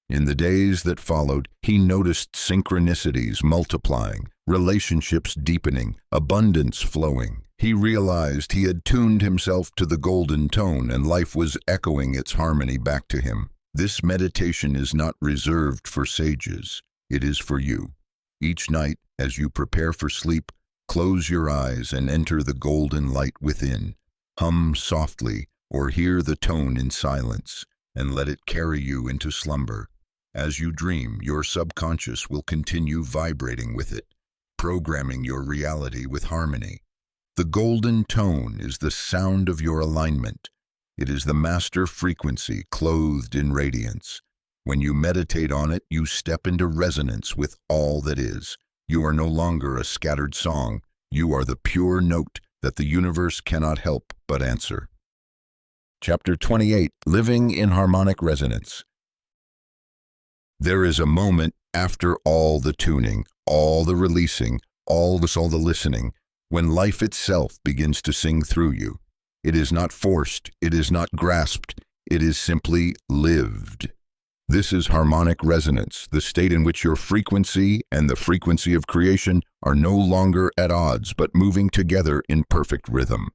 In the days that followed, he noticed synchronicities multiplying, relationships deepening, abundance flowing. He realized he had tuned himself to the golden tone and life was echoing its harmony back to him. This meditation is not reserved for sages. It is for you. Each night, as you prepare for sleep, close your eyes and enter the golden light within. Hum softly or hear the tone in silence and let it carry you into slumber. As you dream, your subconscious will continue vibrating with it, programming your reality with harmony. The golden tone is the sound of your alignment. It is the master frequency clothed in radiance. When you meditate on it, you step into resonance with all that is. You are no longer a scattered song. You are the pure note that the universe cannot help but answer. Chapter 28, Living in Harmonic Resonance. There is a moment after all the tuning, all the releasing, all the listening, when life itself begins to sing through you. It is not forced, it is not grasped, it is simply lived. This is harmonic resonance, the state in which your frequency and the frequency of creation are no longer at odds but moving together in perfect rhythm.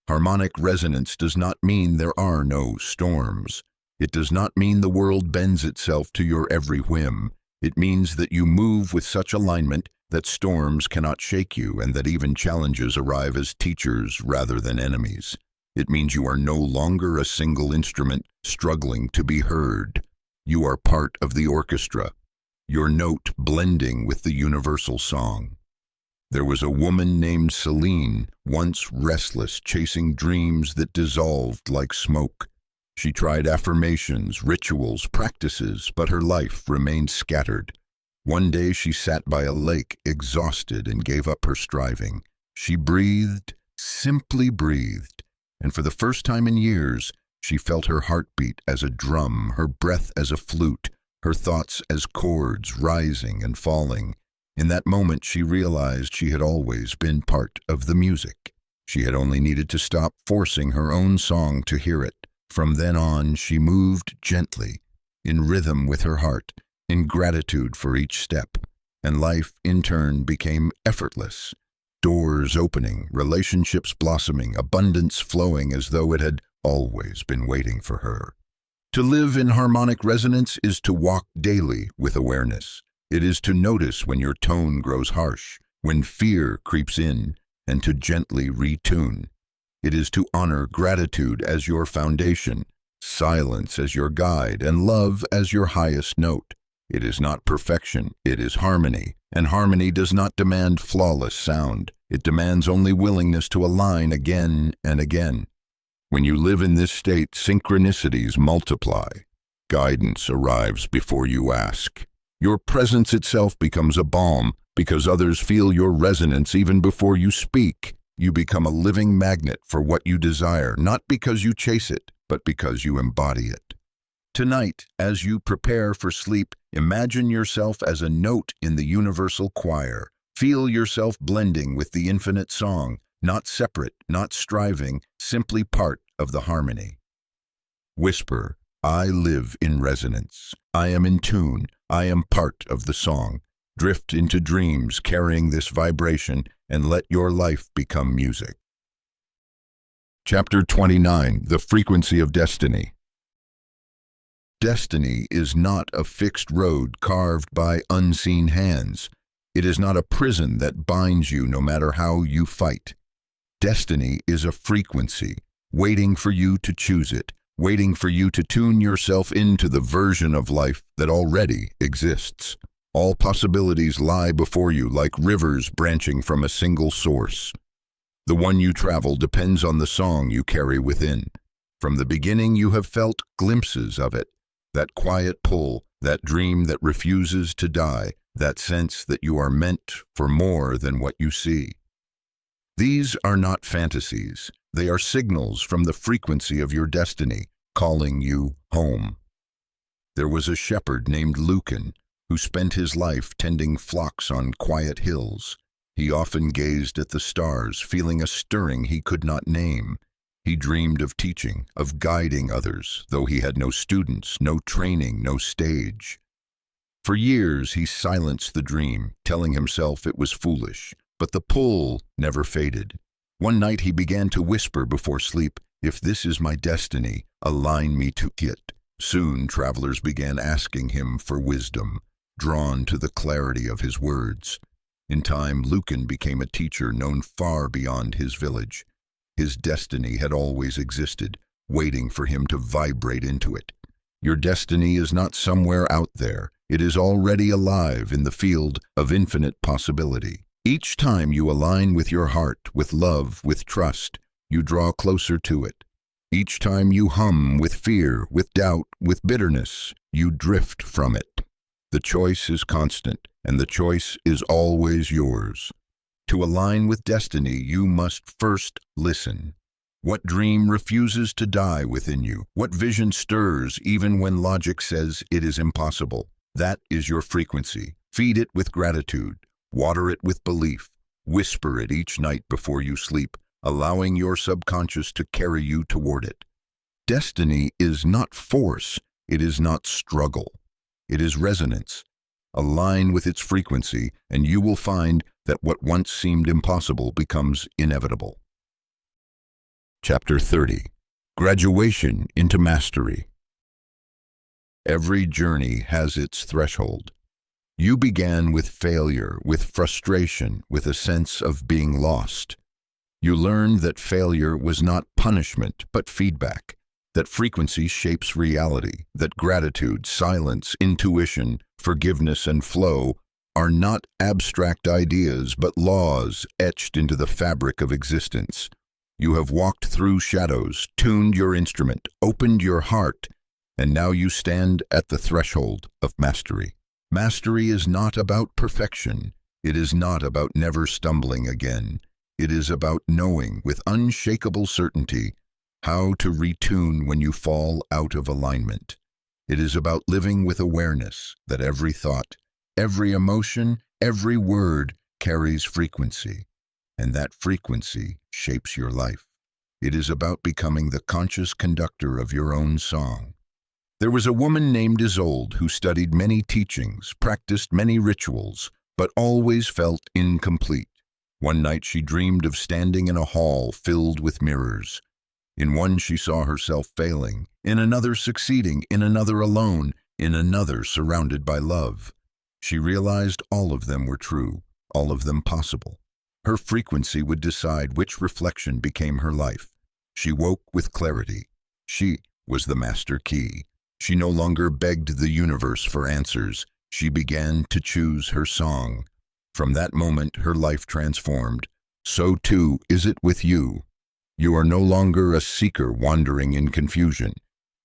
Harmonic resonance does not mean there are no storms. It does not mean the world bends itself to your every whim. It means that you move with such alignment that storms cannot shake you and that even challenges arrive as teachers rather than enemies. It means you are no longer a single instrument struggling to be heard. You are part of the orchestra, your note blending with the universal song. There was a woman named Celine, once restless, chasing dreams that dissolved like smoke. She tried affirmations, rituals, practices, but her life remained scattered. One day she sat by a lake, exhausted, and gave up her striving. She breathed, simply breathed, and for the first time in years, she felt her heartbeat as a drum, her breath as a flute, her thoughts as chords rising and falling. In that moment, she realized she had always been part of the music. She had only needed to stop forcing her own song to hear it. From then on, she moved gently, in rhythm with her heart, in gratitude for each step, and life, in turn, became effortless. Doors opening, relationships blossoming, abundance flowing as though it had always been waiting for her. To live in harmonic resonance is to walk daily with awareness. It is to notice when your tone grows harsh, when fear creeps in, and to gently retune. It is to honor gratitude as your foundation, silence as your guide, and love as your highest note. It is not perfection, it is harmony, and harmony does not demand flawless sound. It demands only willingness to align again and again. When you live in this state, synchronicities multiply. Guidance arrives before you ask. Your presence itself becomes a balm, because others feel your resonance even before you speak. You become a living magnet for what you desire, not because you chase it, but because you embody it. Tonight, as you prepare for sleep, imagine yourself as a note in the universal choir. Feel yourself blending with the infinite song, not separate, not striving, simply part of the harmony. Whisper, I live in resonance. I am in tune. I am part of the song. Drift into dreams carrying this vibration and let your life become music. Chapter 29, The Frequency of Destiny. Destiny is not a fixed road carved by unseen hands. It is not a prison that binds you no matter how you fight. Destiny is a frequency, waiting for you to choose it, waiting for you to tune yourself into the version of life that already exists. All possibilities lie before you like rivers branching from a single source. The one you travel depends on the song you carry within. From the beginning you have felt glimpses of it, that quiet pull, that dream that refuses to die, that sense that you are meant for more than what you see. These are not fantasies. They are signals from the frequency of your destiny, calling you home. There was a shepherd named Lucan, who spent his life tending flocks on quiet hills. He often gazed at the stars, feeling a stirring he could not name. He dreamed of teaching, of guiding others, though he had no students, no training, no stage. For years he silenced the dream, telling himself it was foolish, but the pull never faded. One night he began to whisper before sleep, "If this is my destiny, align me to it." Soon travelers began asking him for wisdom, drawn to the clarity of his words. In time, Lucan became a teacher known far beyond his village. His destiny had always existed, waiting for him to vibrate into it. Your destiny is not somewhere out there. It is already alive in the field of infinite possibility. Each time you align with your heart, with love, with trust, you draw closer to it. Each time you hum with fear, with doubt, with bitterness, you drift from it. The choice is constant, and the choice is always yours. To align with destiny, you must first listen. What dream refuses to die within you? What vision stirs even when logic says it is impossible? That is your frequency. Feed it with gratitude. Water it with belief. Whisper it each night before you sleep, allowing your subconscious to carry you toward it. Destiny is not force. It is not struggle. It is resonance. Align with its frequency, and you will find that what once seemed impossible becomes inevitable. Chapter 30. Graduation into Mastery. Every journey has its threshold. You began with failure, with frustration, with a sense of being lost. You learned that failure was not punishment, but feedback. That frequency shapes reality, that gratitude, silence, intuition, forgiveness, and flow are not abstract ideas, but laws etched into the fabric of existence. You have walked through shadows, tuned your instrument, opened your heart, and now you stand at the threshold of mastery. Mastery is not about perfection. It is not about never stumbling again. It is about knowing with unshakable certainty how to retune when you fall out of alignment. It is about living with awareness that every thought, every emotion, every word carries frequency, and that frequency shapes your life. It is about becoming the conscious conductor of your own song. There was a woman named Isolde who studied many teachings, practiced many rituals, but always felt incomplete. One night she dreamed of standing in a hall filled with mirrors. In one she saw herself failing, in another succeeding, in another alone, in another surrounded by love. She realized all of them were true, all of them possible. Her frequency would decide which reflection became her life. She woke with clarity. She was the master key. She no longer begged the universe for answers. She began to choose her song. From that moment, her life transformed. So too is it with you. You are no longer a seeker wandering in confusion.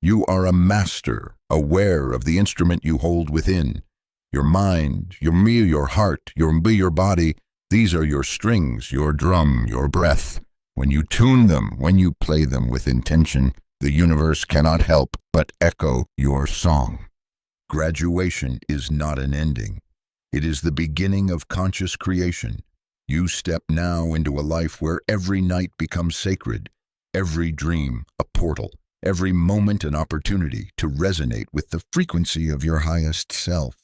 You are a master, aware of the instrument you hold within. Your mind, your heart, your body, these are your strings, your drum, your breath. When you tune them, when you play them with intention, the universe cannot help but echo your song. Graduation is not an ending. It is the beginning of conscious creation. You step now into a life where every night becomes sacred, every dream a portal, every moment an opportunity to resonate with the frequency of your highest self.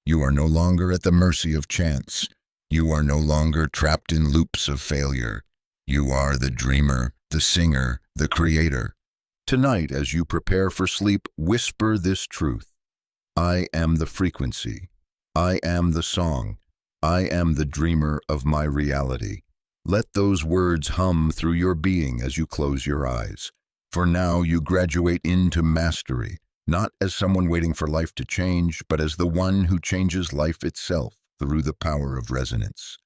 You are no longer at the mercy of chance. You are no longer trapped in loops of failure. You are the dreamer, the singer, the creator. Tonight, as you prepare for sleep, whisper this truth. I am the frequency. I am the song. I am the dreamer of my reality. Let those words hum through your being as you close your eyes. For now, you graduate into mastery, not as someone waiting for life to change, but as the one who changes life itself through the power of resonance.